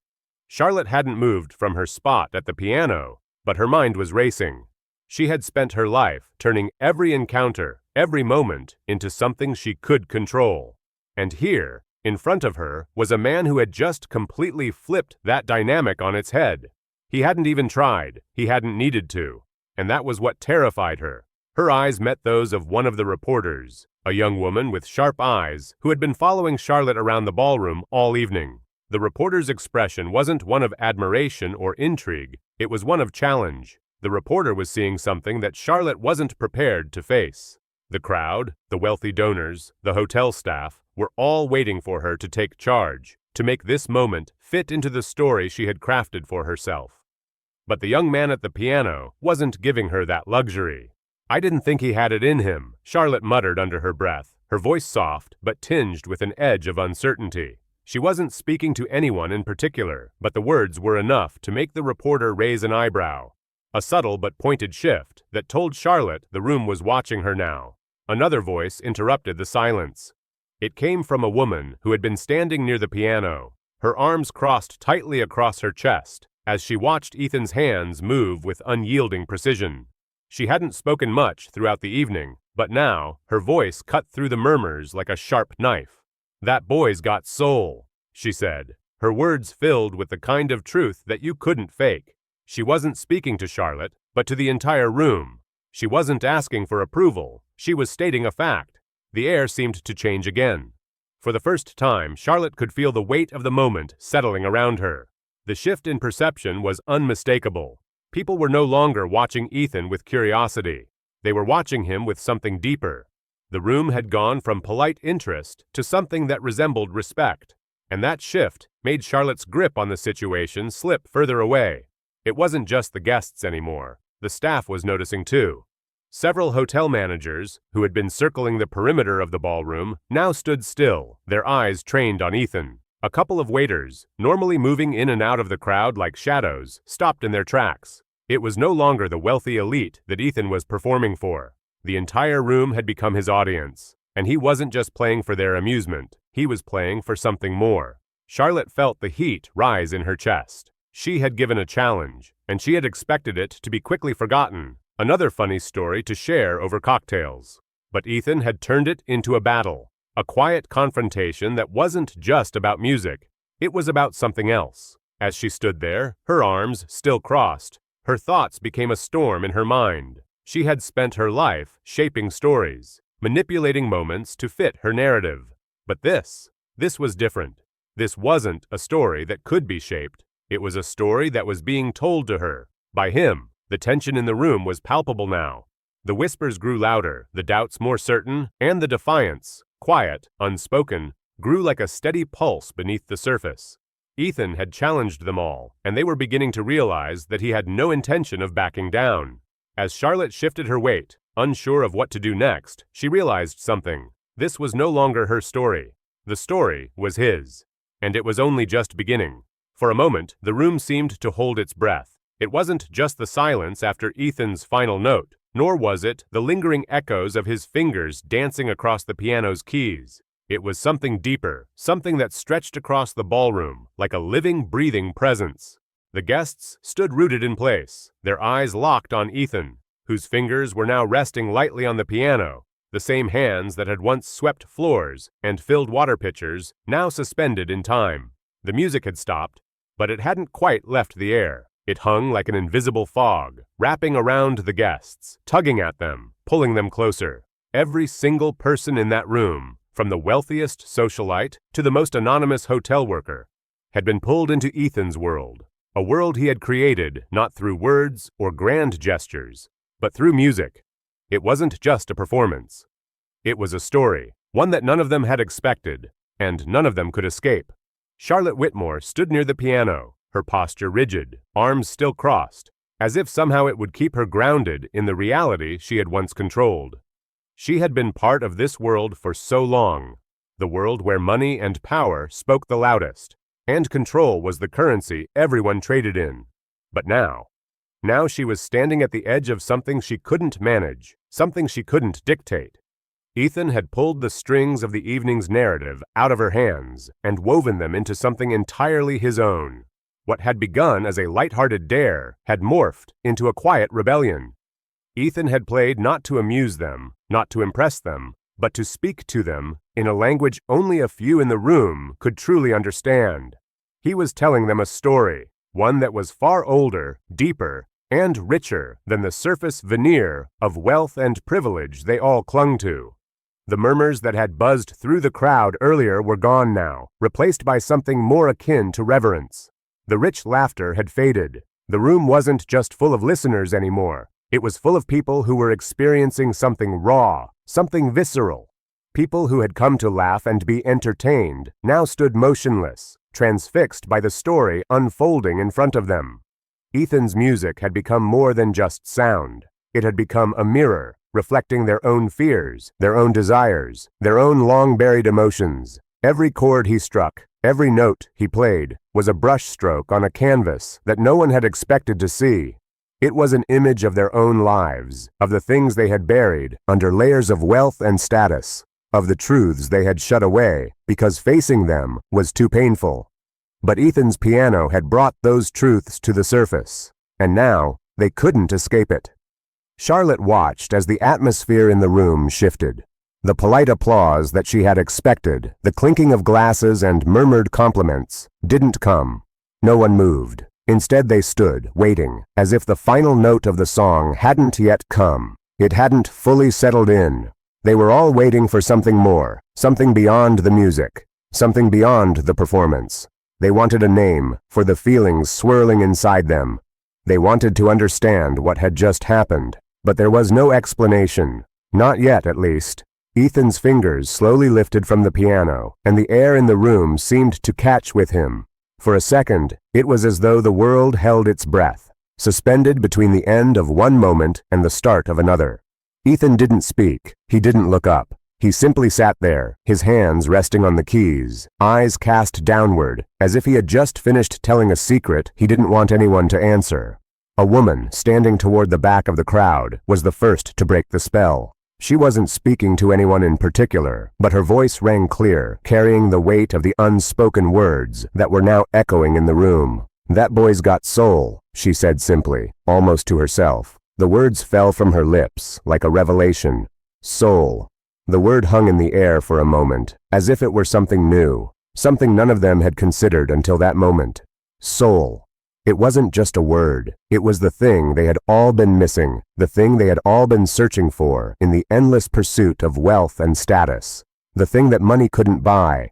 Charlotte hadn't moved from her spot at the piano, but her mind was racing. She had spent her life turning every encounter, every moment, into something she could control. And here, in front of her, was a man who had just completely flipped that dynamic on its head. He hadn't even tried, he hadn't needed to, and that was what terrified her. Her eyes met those of one of the reporters, a young woman with sharp eyes who had been following Charlotte around the ballroom all evening. The reporter's expression wasn't one of admiration or intrigue, it was one of challenge. The reporter was seeing something that Charlotte wasn't prepared to face. The crowd, the wealthy donors, the hotel staff, were all waiting for her to take charge, to make this moment fit into the story she had crafted for herself. But the young man at the piano wasn't giving her that luxury. "I didn't think he had it in him," Charlotte muttered under her breath, her voice soft but tinged with an edge of uncertainty. She wasn't speaking to anyone in particular, but the words were enough to make the reporter raise an eyebrow. A subtle but pointed shift that told Charlotte the room was watching her now. Another voice interrupted the silence. It came from a woman who had been standing near the piano, her arms crossed tightly across her chest, as she watched Ethan's hands move with unyielding precision. She hadn't spoken much throughout the evening, but now her voice cut through the murmurs like a sharp knife. "That boy's got soul," she said, her words filled with the kind of truth that you couldn't fake. She wasn't speaking to Charlotte, but to the entire room. She wasn't asking for approval, she was stating a fact. The air seemed to change again. For the first time, Charlotte could feel the weight of the moment settling around her. The shift in perception was unmistakable. People were no longer watching Ethan with curiosity. They were watching him with something deeper. The room had gone from polite interest to something that resembled respect, and that shift made Charlotte's grip on the situation slip further away. It wasn't just the guests anymore. The staff was noticing too. Several hotel managers, who had been circling the perimeter of the ballroom, now stood still, their eyes trained on Ethan. A couple of waiters, normally moving in and out of the crowd like shadows, stopped in their tracks. It was no longer the wealthy elite that Ethan was performing for. The entire room had become his audience, and he wasn't just playing for their amusement, he was playing for something more. Charlotte felt the heat rise in her chest. She had given a challenge, and she had expected it to be quickly forgotten. Another funny story to share over cocktails. But Ethan had turned it into a battle, a quiet confrontation that wasn't just about music. It was about something else. As she stood there, her arms still crossed, Her thoughts became a storm in her mind. She had spent her life shaping stories, manipulating moments to fit her narrative. But this was different. This wasn't a story that could be shaped. It was a story that was being told to her, by him. The tension in the room was palpable now. The whispers grew louder, the doubts more certain, and the defiance, quiet, unspoken, grew like a steady pulse beneath the surface. Ethan had challenged them all, and they were beginning to realize that he had no intention of backing down. As Charlotte shifted her weight, unsure of what to do next, she realized something. This was no longer her story. The story was his. And it was only just beginning. For a moment, the room seemed to hold its breath. It wasn't just the silence after Ethan's final note, nor was it the lingering echoes of his fingers dancing across the piano's keys. It was something deeper, something that stretched across the ballroom, like a living, breathing presence. The guests stood rooted in place, their eyes locked on Ethan, whose fingers were now resting lightly on the piano, the same hands that had once swept floors and filled water pitchers, now suspended in time. The music had stopped, but it hadn't quite left the air. It hung like an invisible fog, wrapping around the guests, tugging at them, pulling them closer. Every single person in that room, from the wealthiest socialite to the most anonymous hotel worker, had been pulled into Ethan's world, a world he had created not through words or grand gestures, but through music. It wasn't just a performance. It was a story, one that none of them had expected, and none of them could escape. Charlotte Whitmore stood near the piano, her posture rigid, arms still crossed, as if somehow it would keep her grounded in the reality she had once controlled. She had been part of this world for so long, the world where money and power spoke the loudest, and control was the currency everyone traded in. But now she was standing at the edge of something she couldn't manage, something she couldn't dictate. Ethan had pulled the strings of the evening's narrative out of her hands and woven them into something entirely his own. What had begun as a light-hearted dare had morphed into a quiet rebellion. Ethan had played not to amuse them, not to impress them, but to speak to them in a language only a few in the room could truly understand. He was telling them a story, one that was far older, deeper, and richer than the surface veneer of wealth and privilege they all clung to. The murmurs that had buzzed through the crowd earlier were gone now, replaced by something more akin to reverence. The rich laughter had faded. The room wasn't just full of listeners anymore. It was full of people who were experiencing something raw, something visceral. People who had come to laugh and be entertained now stood motionless, transfixed by the story unfolding in front of them. Ethan's music had become more than just sound. It had become a mirror, reflecting their own fears, their own desires, their own long-buried emotions. Every chord he struck, every note he played, was a brushstroke on a canvas that no one had expected to see. It was an image of their own lives, of the things they had buried under layers of wealth and status, of the truths they had shut away because facing them was too painful. But Ethan's piano had brought those truths to the surface, and now they couldn't escape it. Charlotte watched as the atmosphere in the room shifted. The polite applause that she had expected, the clinking of glasses and murmured compliments, didn't come. No one moved. Instead they stood, waiting, as if the final note of the song hadn't yet come. It hadn't fully settled in. They were all waiting for something more, something beyond the music, something beyond the performance. They wanted a name for the feelings swirling inside them. They wanted to understand what had just happened, but there was no explanation. Not yet, at least. Ethan's fingers slowly lifted from the piano, and the air in the room seemed to catch with him. For a second, it was as though the world held its breath, suspended between the end of one moment and the start of another. Ethan didn't speak. He didn't look up. He simply sat there, his hands resting on the keys, eyes cast downward, as if he had just finished telling a secret he didn't want anyone to answer. A woman, standing toward the back of the crowd, was the first to break the spell. She wasn't speaking to anyone in particular, but her voice rang clear, carrying the weight of the unspoken words that were now echoing in the room. "That boy's got soul," she said simply, almost to herself. The words fell from her lips like a revelation. Soul. The word hung in the air for a moment, as if it were something new, something none of them had considered until that moment. Soul. It wasn't just a word. It was the thing they had all been missing, the thing they had all been searching for in the endless pursuit of wealth and status, the thing that money couldn't buy.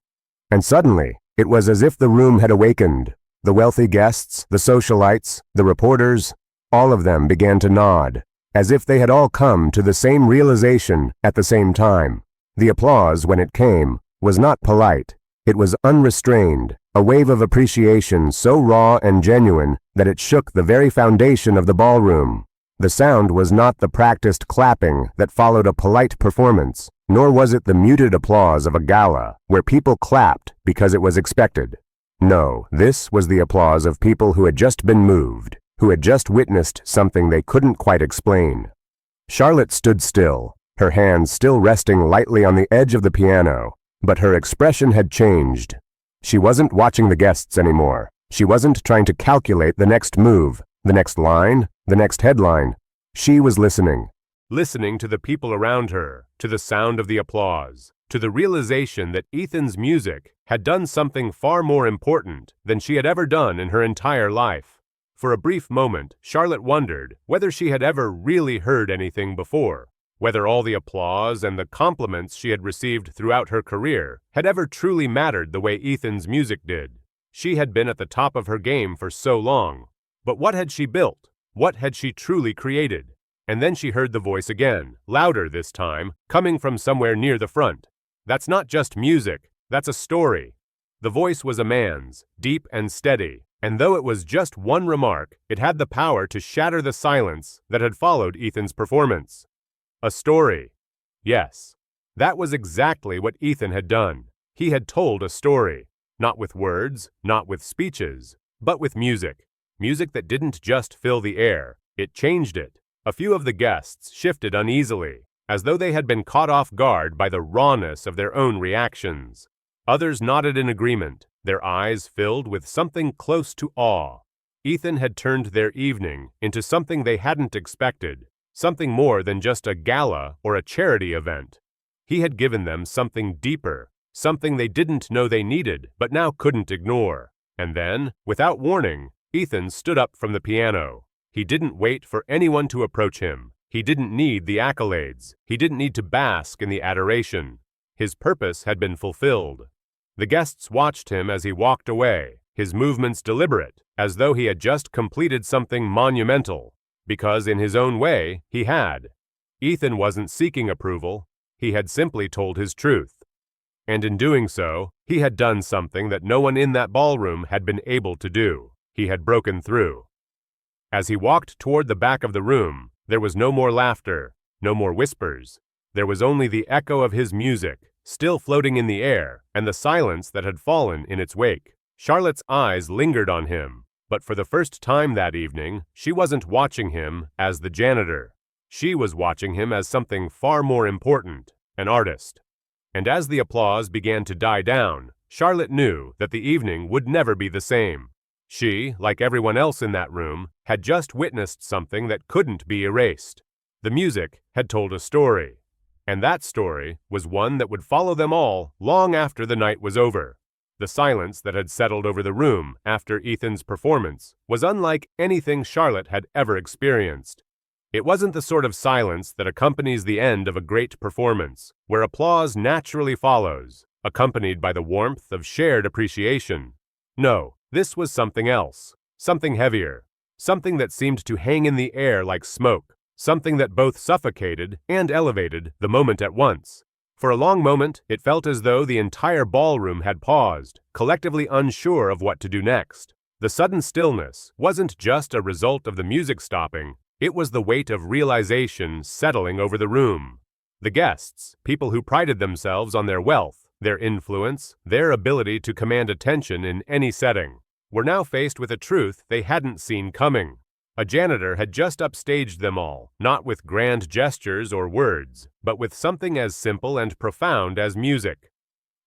And suddenly, it was as if the room had awakened. The wealthy guests, the socialites, the reporters, all of them began to nod, as if they had all come to the same realization at the same time. The applause, when it came, was not polite. It was unrestrained, a wave of appreciation so raw and genuine that it shook the very foundation of the ballroom. The sound was not the practiced clapping that followed a polite performance, nor was it the muted applause of a gala, where people clapped because it was expected. No, this was the applause of people who had just been moved, who had just witnessed something they couldn't quite explain. Charlotte stood still, her hands still resting lightly on the edge of the piano, but her expression had changed. She wasn't watching the guests anymore. She wasn't trying to calculate the next move, the next line, the next headline. She was listening. Listening to the people around her, to the sound of the applause, to the realization that Ethan's music had done something far more important than she had ever done in her entire life. For a brief moment, Charlotte wondered whether she had ever really heard anything before, whether all the applause and the compliments she had received throughout her career had ever truly mattered the way Ethan's music did. She had been at the top of her game for so long, but what had she built? What had she truly created? And then she heard the voice again, louder this time, coming from somewhere near the front. That's not just music, that's a story. The voice was a man's, deep and steady, and though it was just one remark, it had the power to shatter the silence that had followed Ethan's performance. A story. Yes, that was exactly what Ethan had done. He had told a story, not with words, not with speeches, but with music. Music that didn't just fill the air, it changed it. A few of the guests shifted uneasily, as though they had been caught off guard by the rawness of their own reactions. Others nodded in agreement, their eyes filled with something close to awe. Ethan had turned their evening into something they hadn't expected, something more than just a gala or a charity event. He had given them something deeper, something they didn't know they needed but now couldn't ignore. And then, without warning, Ethan stood up from the piano. He didn't wait for anyone to approach him. He didn't need the accolades. He didn't need to bask in the adoration. His purpose had been fulfilled. The guests watched him as he walked away, his movements deliberate, as though he had just completed something monumental, because in his own way, he had. Ethan wasn't seeking approval. He had simply told his truth. And in doing so, he had done something that no one in that ballroom had been able to do. He had broken through. As he walked toward the back of the room, there was no more laughter, no more whispers. There was only the echo of his music, still floating in the air, and the silence that had fallen in its wake. Charlotte's eyes lingered on him, but for the first time that evening, she wasn't watching him as the janitor. She was watching him as something far more important, an artist. And as the applause began to die down, Charlotte knew that the evening would never be the same. She, like everyone else in that room, had just witnessed something that couldn't be erased. The music had told a story, and that story was one that would follow them all long after the night was over. The silence that had settled over the room after Ethan's performance was unlike anything Charlotte had ever experienced. It wasn't the sort of silence that accompanies the end of a great performance, where applause naturally follows, accompanied by the warmth of shared appreciation. No, this was something else, something heavier, something that seemed to hang in the air like smoke, something that both suffocated and elevated the moment at once. For a long moment, it felt as though the entire ballroom had paused, collectively unsure of what to do next. The sudden stillness wasn't just a result of the music stopping, it was the weight of realization settling over the room. The guests, people who prided themselves on their wealth, their influence, their ability to command attention in any setting, were now faced with a truth they hadn't seen coming. A janitor had just upstaged them all, not with grand gestures or words, but with something as simple and profound as music.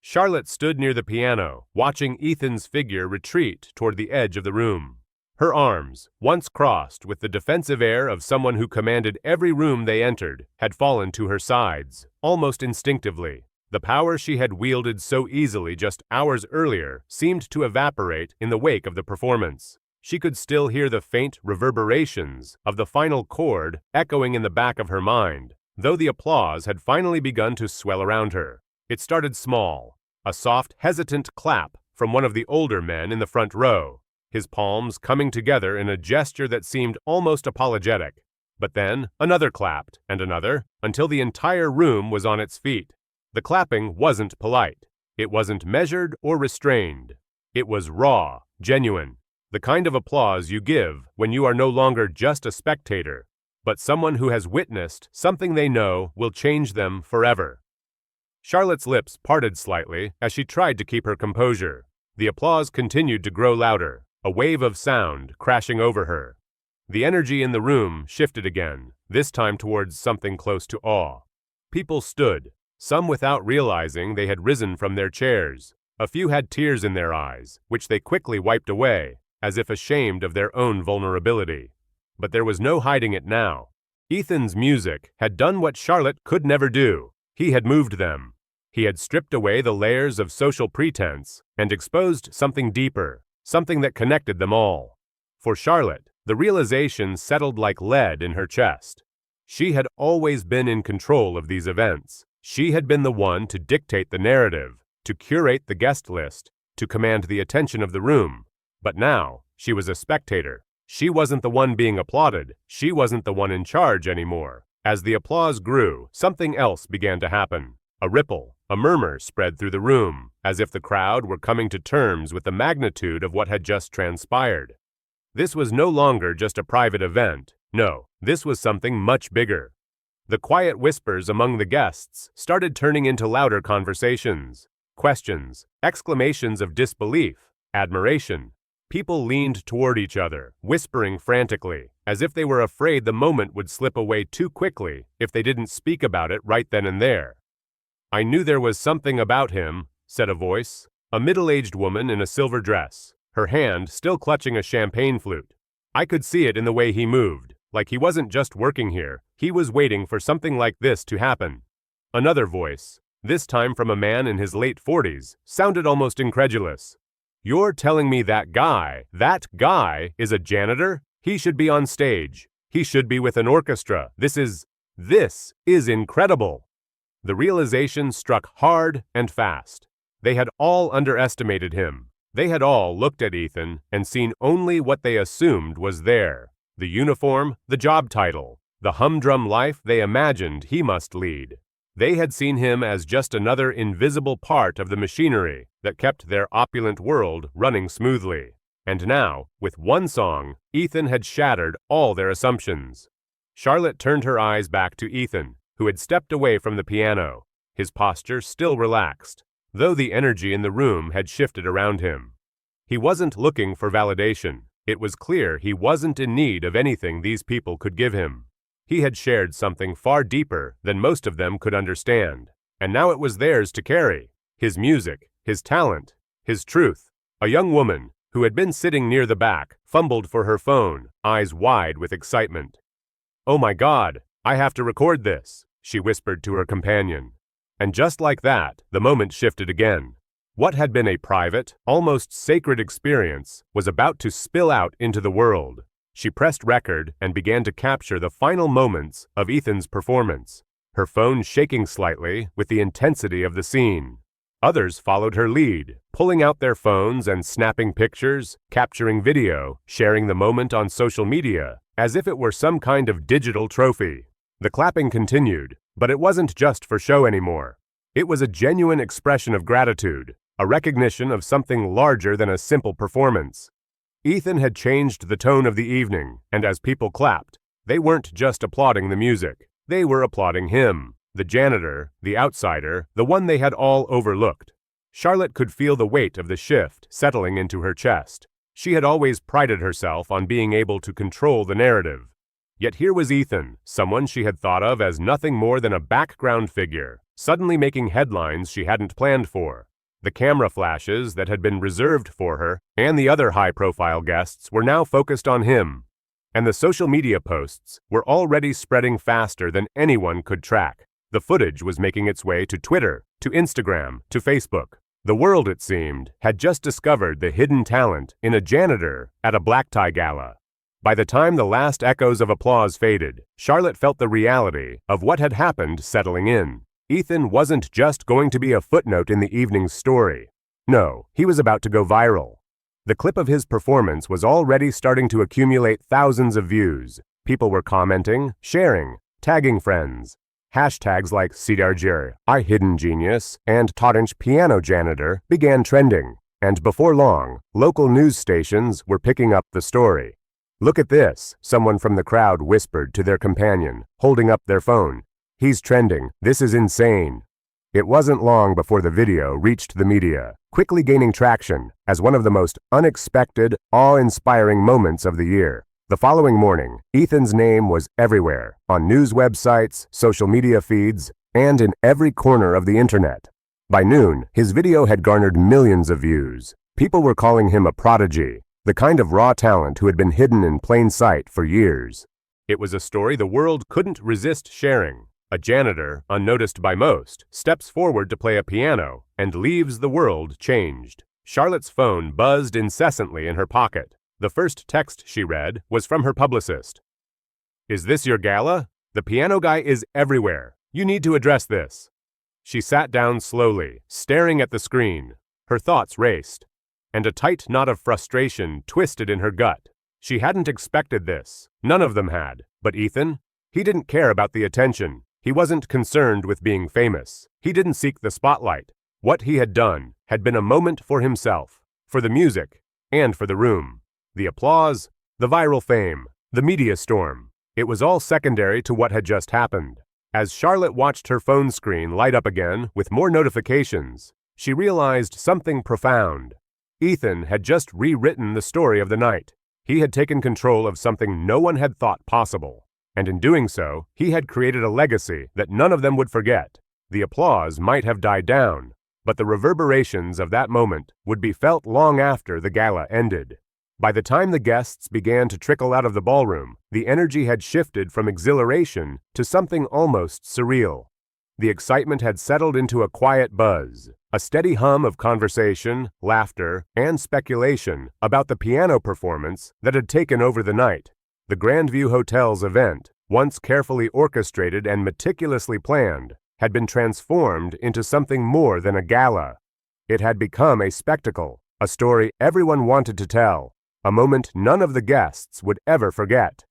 Charlotte stood near the piano, watching Ethan's figure retreat toward the edge of the room. Her arms, once crossed with the defensive air of someone who commanded every room they entered, had fallen to her sides, almost instinctively. The power she had wielded so easily just hours earlier seemed to evaporate in the wake of the performance. She could still hear the faint reverberations of the final chord echoing in the back of her mind, though the applause had finally begun to swell around her. It started small, a soft, hesitant clap from one of the older men in the front row, his palms coming together in a gesture that seemed almost apologetic. But then another clapped, and another, until the entire room was on its feet. The clapping wasn't polite. It wasn't measured or restrained. It was raw, genuine, the kind of applause you give when you are no longer just a spectator, but someone who has witnessed something they know will change them forever. Charlotte's lips parted slightly as she tried to keep her composure. The applause continued to grow louder, a wave of sound crashing over her. The energy in the room shifted again, this time towards something close to awe. People stood, some without realizing they had risen from their chairs. A few had tears in their eyes, which they quickly wiped away, as if ashamed of their own vulnerability. But there was no hiding it now. Ethan's music had done what Charlotte could never do. He had moved them. He had stripped away the layers of social pretense and exposed something deeper, something that connected them all. For Charlotte, the realization settled like lead in her chest. She had always been in control of these events. She had been the one to dictate the narrative, to curate the guest list, to command the attention of the room. But now, she was a spectator. She wasn't the one being applauded. She wasn't the one in charge anymore. As the applause grew, something else began to happen. A ripple, a murmur spread through the room, as if the crowd were coming to terms with the magnitude of what had just transpired. This was no longer just a private event. No, this was something much bigger. The quiet whispers among the guests started turning into louder conversations, questions, exclamations of disbelief, admiration. People leaned toward each other, whispering frantically, as if they were afraid the moment would slip away too quickly if they didn't speak about it right then and there. "I knew there was something about him," said a voice, a middle-aged woman in a silver dress, her hand still clutching a champagne flute. "I could see it in the way he moved, like he wasn't just working here, he was waiting for something like this to happen." Another voice, this time from a man in his late 40s, sounded almost incredulous. "You're telling me that guy is a janitor? He should be on stage. He should be with an orchestra. This is incredible." The realization struck hard and fast. They had all underestimated him. They had all looked at Ethan and seen only what they assumed was there. The uniform, the job title, the humdrum life they imagined he must lead. They had seen him as just another invisible part of the machinery that kept their opulent world running smoothly. And now, with one song, Ethan had shattered all their assumptions. Charlotte turned her eyes back to Ethan, who had stepped away from the piano, his posture still relaxed, though the energy in the room had shifted around him. He wasn't looking for validation. It was clear he wasn't in need of anything these people could give him. He had shared something far deeper than most of them could understand, and now it was theirs to carry. His music, his talent, his truth. A young woman, who had been sitting near the back, fumbled for her phone, eyes wide with excitement. "Oh my God, I have to record this," she whispered to her companion. And just like that, the moment shifted again. What had been a private, almost sacred experience was about to spill out into the world. She pressed record and began to capture the final moments of Ethan's performance, her phone shaking slightly with the intensity of the scene. Others followed her lead, pulling out their phones and snapping pictures, capturing video, sharing the moment on social media, as if it were some kind of digital trophy. The clapping continued, but it wasn't just for show anymore. It was a genuine expression of gratitude, a recognition of something larger than a simple performance. Ethan had changed the tone of the evening, and as people clapped, they weren't just applauding the music. They were applauding him, the janitor, the outsider, the one they had all overlooked. Charlotte could feel the weight of the shift settling into her chest. She had always prided herself on being able to control the narrative. Yet here was Ethan, someone she had thought of as nothing more than a background figure, suddenly making headlines she hadn't planned for. The camera flashes that had been reserved for her and the other high-profile guests were now focused on him. And the social media posts were already spreading faster than anyone could track. The footage was making its way to Twitter, to Instagram, to Facebook. The world, it seemed, had just discovered the hidden talent in a janitor at a black tie gala. By the time the last echoes of applause faded, Charlotte felt the reality of what had happened settling in. Ethan wasn't just going to be a footnote in the evening's story. No, he was about to go viral. The clip of his performance was already starting to accumulate thousands of views. People were commenting, sharing, tagging friends. Hashtags like Sidarjir, I Hidden Genius, and Todinch Piano Janitor began trending, and before long, local news stations were picking up the story. Look at this, someone from the crowd whispered to their companion, holding up their phone. He's trending, this is insane. It wasn't long before the video reached the media, quickly gaining traction as one of the most unexpected, awe-inspiring moments of the year. The following morning, Ethan's name was everywhere, on news websites, social media feeds, and in every corner of the internet. By noon, his video had garnered millions of views. People were calling him a prodigy, the kind of raw talent who had been hidden in plain sight for years. It was a story the world couldn't resist sharing. A janitor, unnoticed by most, steps forward to play a piano and leaves the world changed. Charlotte's phone buzzed incessantly in her pocket. The first text she read was from her publicist. Is this your gala? The piano guy is everywhere. You need to address this. She sat down slowly, staring at the screen. Her thoughts raced, and a tight knot of frustration twisted in her gut. She hadn't expected this. None of them had. But Ethan? He didn't care about the attention. He wasn't concerned with being famous. He didn't seek the spotlight. What he had done had been a moment for himself, for the music, and for the room. The applause, the viral fame, the media storm. It was all secondary to what had just happened. As Charlotte watched her phone screen light up again with more notifications, she realized something profound. Ethan had just rewritten the story of the night. He had taken control of something no one had thought possible. And in doing so, he had created a legacy that none of them would forget. The applause might have died down, but the reverberations of that moment would be felt long after the gala ended. By the time the guests began to trickle out of the ballroom, the energy had shifted from exhilaration to something almost surreal. The excitement had settled into a quiet buzz, a steady hum of conversation, laughter, and speculation about the piano performance that had taken over the night. The Grandview Hotel's event, once carefully orchestrated and meticulously planned, had been transformed into something more than a gala. It had become a spectacle, a story everyone wanted to tell, a moment none of the guests would ever forget.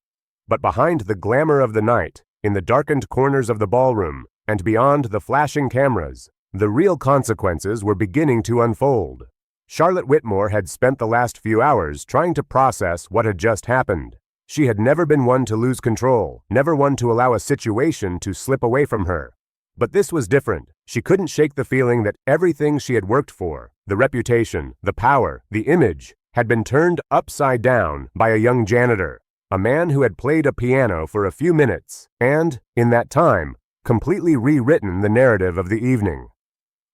But behind the glamour of the night, in the darkened corners of the ballroom, and beyond the flashing cameras, the real consequences were beginning to unfold. Charlotte Whitmore had spent the last few hours trying to process what had just happened. She had never been one to lose control, never one to allow a situation to slip away from her. But this was different. She couldn't shake the feeling that everything she had worked for, the reputation, the power, the image, had been turned upside down by a young janitor, a man who had played a piano for a few minutes and, in that time, completely rewritten the narrative of the evening.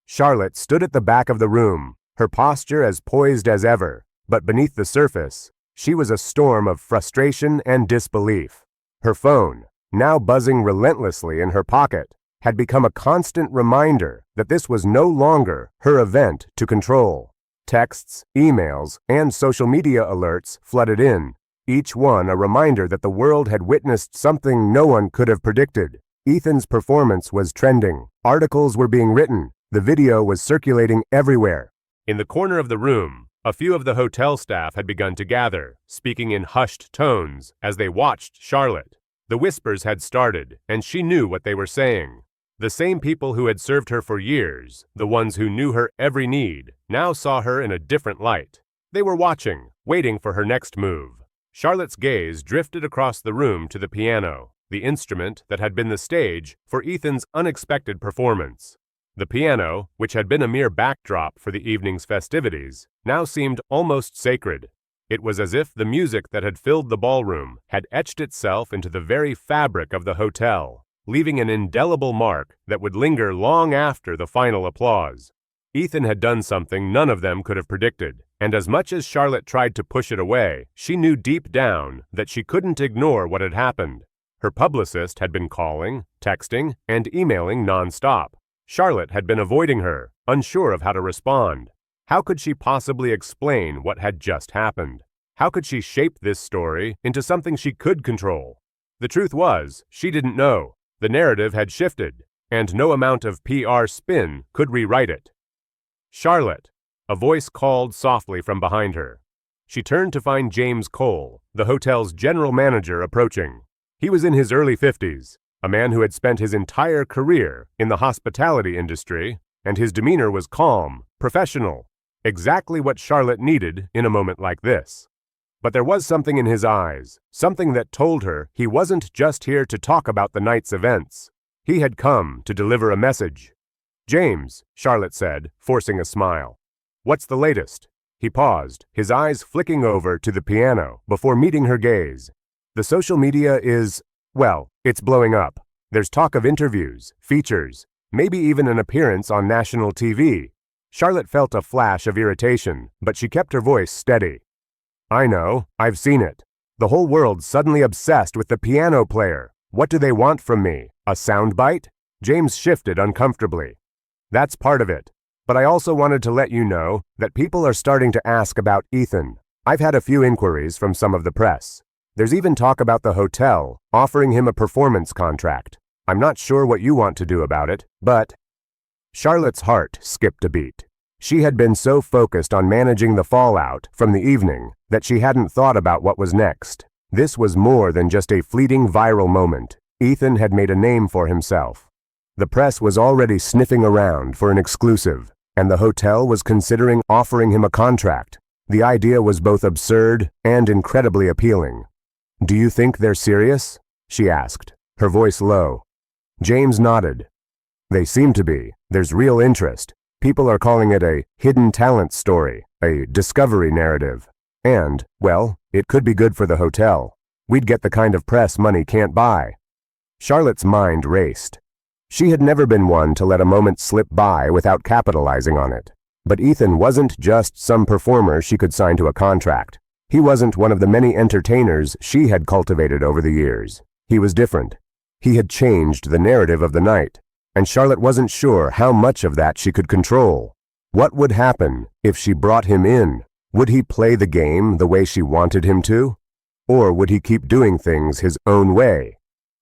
Charlotte stood at the back of the room, her posture as poised as ever, but beneath the surface, she was a storm of frustration and disbelief. Her phone, now buzzing relentlessly in her pocket, had become a constant reminder that this was no longer her event to control. Texts, emails, and social media alerts flooded in, each one a reminder that the world had witnessed something no one could have predicted. Ethan's performance was trending. Articles were being written. The video was circulating everywhere. In the corner of the room, a few of the hotel staff had begun to gather, speaking in hushed tones as they watched Charlotte. The whispers had started, and she knew what they were saying. The same people who had served her for years, the ones who knew her every need, now saw her in a different light. They were watching, waiting for her next move. Charlotte's gaze drifted across the room to the piano, the instrument that had been the stage for Ethan's unexpected performance. The piano, which had been a mere backdrop for the evening's festivities, now seemed almost sacred. It was as if the music that had filled the ballroom had etched itself into the very fabric of the hotel, leaving an indelible mark that would linger long after the final applause. Ethan had done something none of them could have predicted, and as much as Charlotte tried to push it away, she knew deep down that she couldn't ignore what had happened. Her publicist had been calling, texting, and emailing nonstop. Charlotte had been avoiding her, unsure of how to respond. How could she possibly explain what had just happened? How could she shape this story into something she could control? The truth was, she didn't know. The narrative had shifted, and no amount of PR spin could rewrite it. Charlotte, a voice called softly from behind her. She turned to find James Cole, the hotel's general manager, approaching. He was in his early 50s, a man who had spent his entire career in the hospitality industry, and his demeanor was calm, professional, exactly what Charlotte needed in a moment like this. But there was something in his eyes, something that told her he wasn't just here to talk about the night's events. He had come to deliver a message. "James," Charlotte said, forcing a smile. "What's the latest?" He paused, his eyes flicking over to the piano before meeting her gaze. "The social media is, well, it's blowing up. There's talk of interviews, features, maybe even an appearance on national TV." Charlotte felt a flash of irritation, but she kept her voice steady. "I know, I've seen it. The whole world's suddenly obsessed with the piano player. What do they want from me? A soundbite?" James shifted uncomfortably. "That's part of it. But I also wanted to let you know that people are starting to ask about Ethan. I've had a few inquiries from some of the press. There's even talk about the hotel offering him a performance contract. I'm not sure what you want to do about it, but—" Charlotte's heart skipped a beat. She had been so focused on managing the fallout from the evening that she hadn't thought about what was next. This was more than just a fleeting viral moment. Ethan had made a name for himself. The press was already sniffing around for an exclusive, and the hotel was considering offering him a contract. The idea was both absurd and incredibly appealing. "Do you think they're serious?" she asked, her voice low. James nodded. "They seem to be. There's real interest. People are calling it a hidden talent story, a discovery narrative. And, well, it could be good for the hotel. We'd get the kind of press money can't buy." Charlotte's mind raced. She had never been one to let a moment slip by without capitalizing on it. But Ethan wasn't just some performer she could sign to a contract. He wasn't one of the many entertainers she had cultivated over the years. He was different. He had changed the narrative of the night, and Charlotte wasn't sure how much of that she could control. What would happen if she brought him in? Would he play the game the way she wanted him to? Or would he keep doing things his own way?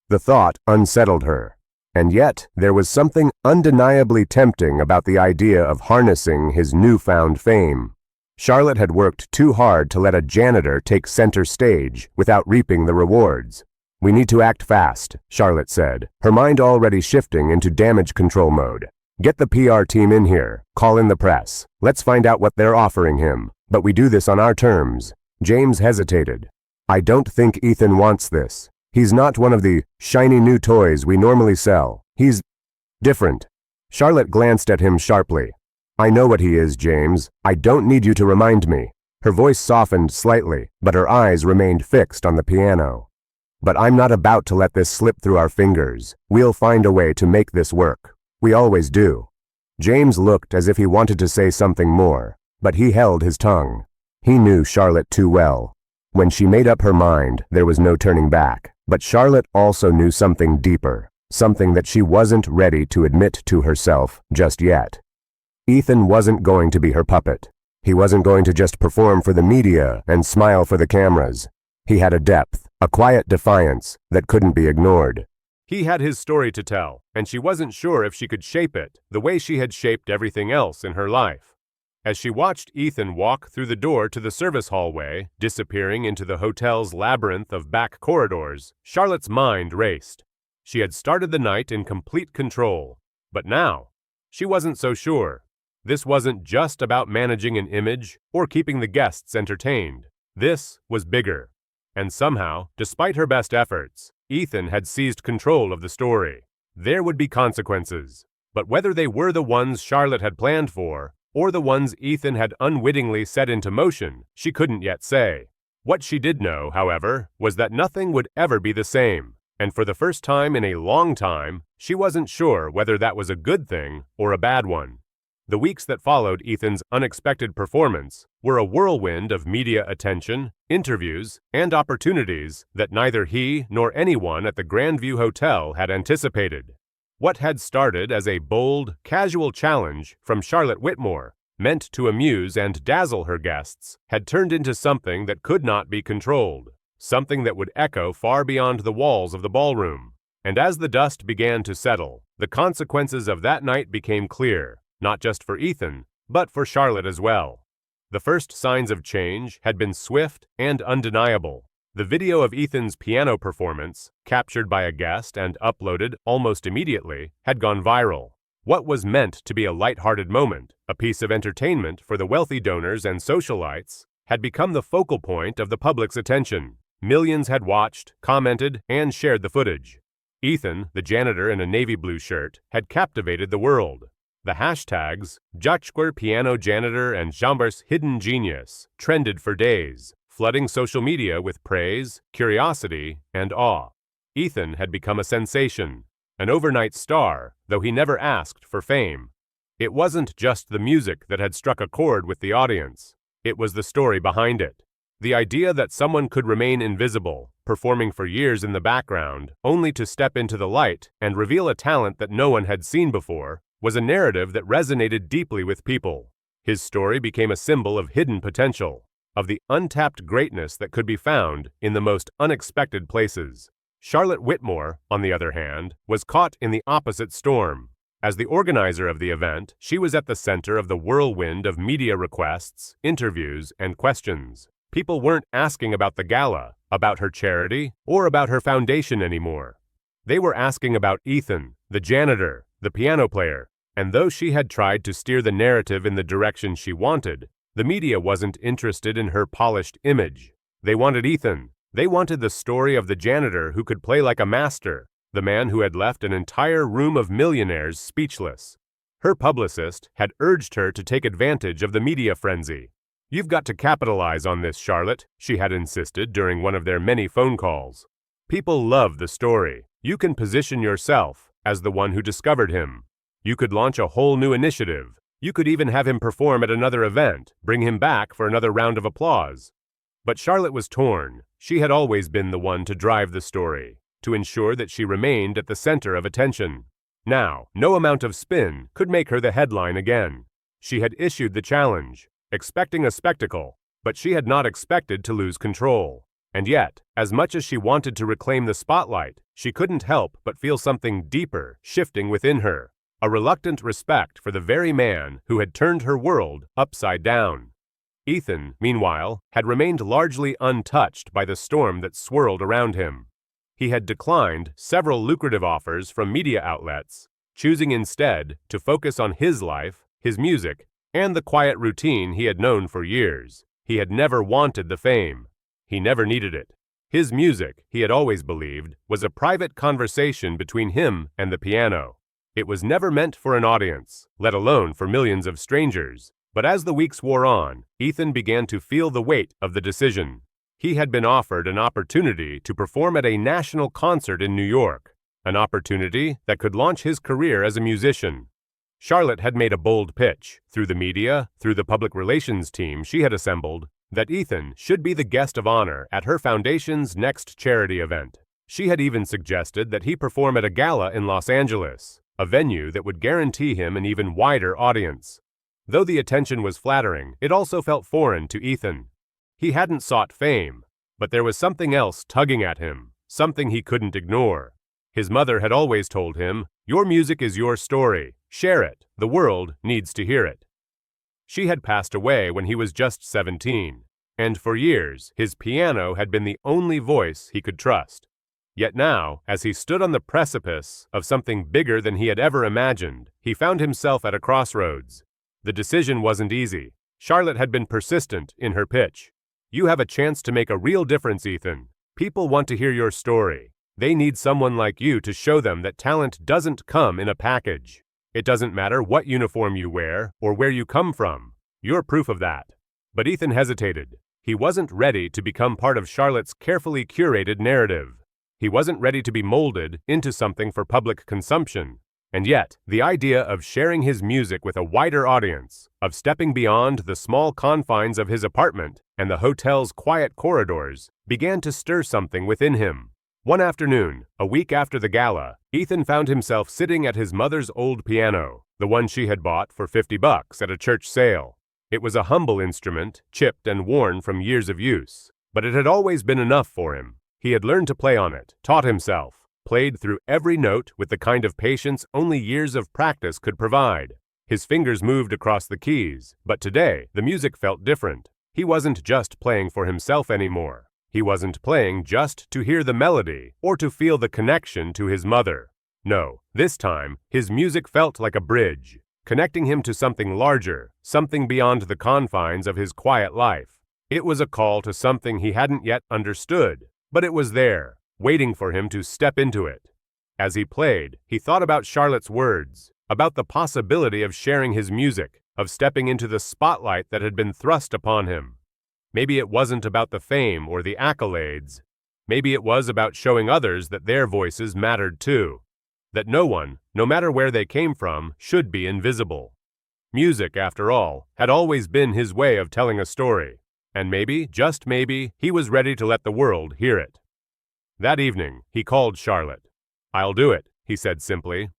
The thought unsettled her. And yet, there was something undeniably tempting about the idea of harnessing his newfound fame. Charlotte had worked too hard to let a janitor take center stage without reaping the rewards. "We need to act fast," Charlotte said, her mind already shifting into damage control mode. "Get the PR team in here. Call in the press. Let's find out what they're offering him. But we do this on our terms." James hesitated. "I don't think Ethan wants this. He's not one of the shiny new toys we normally sell. He's different." Charlotte glanced at him sharply. "I know what he is, James. I don't need you to remind me." Her voice softened slightly, but her eyes remained fixed on the piano. "But I'm not about to let this slip through our fingers. We'll find a way to make this work. We always do." James looked as if he wanted to say something more, but he held his tongue. He knew Charlotte too well. When she made up her mind, there was no turning back. But Charlotte also knew something deeper, something that she wasn't ready to admit to herself just yet. Ethan wasn't going to be her puppet. He wasn't going to just perform for the media and smile for the cameras. He had a depth, a quiet defiance that couldn't be ignored. He had his story to tell, and she wasn't sure if she could shape it the way she had shaped everything else in her life. As she watched Ethan walk through the door to the service hallway, disappearing into the hotel's labyrinth of back corridors, Charlotte's mind raced. She had started the night in complete control, but now, she wasn't so sure. This wasn't just about managing an image or keeping the guests entertained. This was bigger. And somehow, despite her best efforts, Ethan had seized control of the story. There would be consequences, but whether they were the ones Charlotte had planned for, or the ones Ethan had unwittingly set into motion, she couldn't yet say. What she did know, however, was that nothing would ever be the same, and for the first time in a long time, she wasn't sure whether that was a good thing or a bad one. The weeks that followed Ethan's unexpected performance were a whirlwind of media attention, interviews, and opportunities that neither he nor anyone at the Grandview Hotel had anticipated. What had started as a bold, casual challenge from Charlotte Whitmore, meant to amuse and dazzle her guests, had turned into something that could not be controlled, something that would echo far beyond the walls of the ballroom. And as the dust began to settle, the consequences of that night became clear, not just for Ethan, but for Charlotte as well. The first signs of change had been swift and undeniable. The video of Ethan's piano performance, captured by a guest and uploaded almost immediately, had gone viral. What was meant to be a light-hearted moment, a piece of entertainment for the wealthy donors and socialites, had become the focal point of the public's attention. Millions had watched, commented, and shared the footage. Ethan, the janitor in a navy blue shirt, had captivated the world. The hashtags Jachquer Piano Janitor and Jambers Hidden Genius trended for days, flooding social media with praise, curiosity, and awe. Ethan had become a sensation, an overnight star, though he never asked for fame. It wasn't just the music that had struck a chord with the audience. It was the story behind it. The idea that someone could remain invisible, performing for years in the background, only to step into the light and reveal a talent that no one had seen before, was a narrative that resonated deeply with people. His story became a symbol of hidden potential, of the untapped greatness that could be found in the most unexpected places. Charlotte Whitmore, on the other hand, was caught in the opposite storm. As the organizer of the event, she was at the center of the whirlwind of media requests, interviews, and questions. People weren't asking about the gala, about her charity, or about her foundation anymore. They were asking about Ethan, the janitor, the piano player, and though she had tried to steer the narrative in the direction she wanted, the media wasn't interested in her polished image. They wanted Ethan. They wanted the story of the janitor who could play like a master, the man who had left an entire room of millionaires speechless. Her publicist had urged her to take advantage of the media frenzy. "You've got to capitalize on this, Charlotte," she had insisted during one of their many phone calls. "People love the story. You can position yourself as the one who discovered him. You could launch a whole new initiative. You could even have him perform at another event, bring him back for another round of applause." But Charlotte was torn. She had always been the one to drive the story, to ensure that she remained at the center of attention. Now, no amount of spin could make her the headline again. She had issued the challenge, expecting a spectacle, but she had not expected to lose control. And yet, as much as she wanted to reclaim the spotlight, she couldn't help but feel something deeper shifting within her, a reluctant respect for the very man who had turned her world upside down. Ethan, meanwhile, had remained largely untouched by the storm that swirled around him. He had declined several lucrative offers from media outlets, choosing instead to focus on his life, his music, and the quiet routine he had known for years. He had never wanted the fame. He never needed it. His music, he had always believed, was a private conversation between him and the piano. It was never meant for an audience, let alone for millions of strangers. But as the weeks wore on, Ethan began to feel the weight of the decision. He had been offered an opportunity to perform at a national concert in New York, an opportunity that could launch his career as a musician. Charlotte had made a bold pitch, through the media, through the public relations team she had assembled, that Ethan should be the guest of honor at her foundation's next charity event. She had even suggested that he perform at a gala in Los Angeles, a venue that would guarantee him an even wider audience. Though the attention was flattering, it also felt foreign to Ethan. He hadn't sought fame, but there was something else tugging at him, something he couldn't ignore. His mother had always told him, "Your music is your story. Share it. The world needs to hear it." She had passed away when he was just 17, and for years his piano had been the only voice he could trust. Yet now, as he stood on the precipice of something bigger than he had ever imagined, he found himself at a crossroads. The decision wasn't easy. Charlotte had been persistent in her pitch. "You have a chance to make a real difference, Ethan. People want to hear your story. They need someone like you to show them that talent doesn't come in a package. It doesn't matter what uniform you wear or where you come from. You're proof of that." But Ethan hesitated. He wasn't ready to become part of Charlotte's carefully curated narrative. He wasn't ready to be molded into something for public consumption. And yet, the idea of sharing his music with a wider audience, of stepping beyond the small confines of his apartment and the hotel's quiet corridors, began to stir something within him. One afternoon, a week after the gala, Ethan found himself sitting at his mother's old piano, the one she had bought for $50 at a church sale. It was a humble instrument, chipped and worn from years of use, but it had always been enough for him. He had learned to play on it, taught himself, played through every note with the kind of patience only years of practice could provide. His fingers moved across the keys, but today the music felt different. He wasn't just playing for himself anymore. He wasn't playing just to hear the melody or to feel the connection to his mother. No, this time, his music felt like a bridge, connecting him to something larger, something beyond the confines of his quiet life. It was a call to something he hadn't yet understood, but it was there, waiting for him to step into it. As he played, he thought about Charlotte's words, about the possibility of sharing his music, of stepping into the spotlight that had been thrust upon him. Maybe it wasn't about the fame or the accolades. Maybe it was about showing others that their voices mattered too. That no one, no matter where they came from, should be invisible. Music, after all, had always been his way of telling a story. And maybe, just maybe, he was ready to let the world hear it. That evening, he called Charlotte. "I'll do it," he said simply.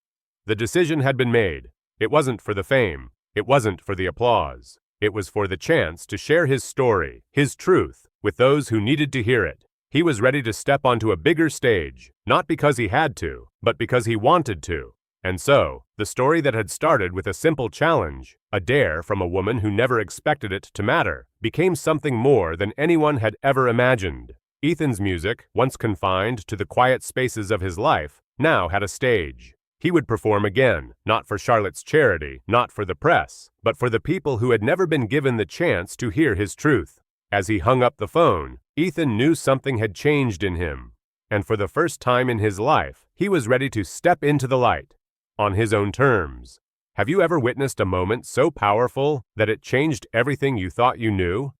The decision had been made. It wasn't for the fame. It wasn't for the applause. It was for the chance to share his story, his truth, with those who needed to hear it. He was ready to step onto a bigger stage, not because he had to, but because he wanted to. And so, the story that had started with a simple challenge, a dare from a woman who never expected it to matter, became something more than anyone had ever imagined. Ethan's music, once confined to the quiet spaces of his life, now had a stage. He would perform again, not for Charlotte's charity, not for the press, but for the people who had never been given the chance to hear his truth. As he hung up the phone, Ethan knew something had changed in him. And for the first time in his life, he was ready to step into the light, on his own terms. Have you ever witnessed a moment so powerful that it changed everything you thought you knew?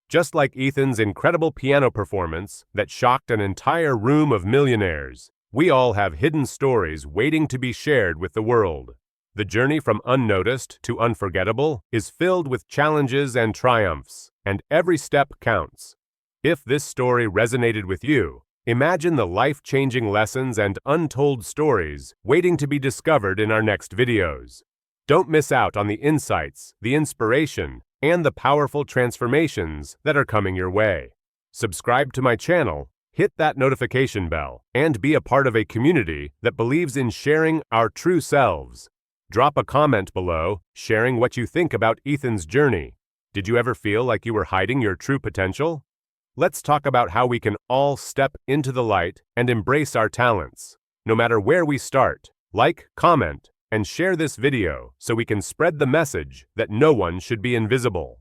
Just like Ethan's incredible piano performance that shocked an entire room of millionaires, we all have hidden stories waiting to be shared with the world. The journey from unnoticed to unforgettable is filled with challenges and triumphs, and every step counts. If this story resonated with you, imagine the life-changing lessons and untold stories waiting to be discovered in our next videos. Don't miss out on the insights, the inspiration, and the powerful transformations that are coming your way. Subscribe to my channel, hit that notification bell, and be a part of a community that believes in sharing our true selves. Drop a comment below, sharing what you think about Ethan's journey. Did you ever feel like you were hiding your true potential? Let's talk about how we can all step into the light and embrace our talents. No matter where we start, like, comment, and share this video so we can spread the message that no one should be invisible.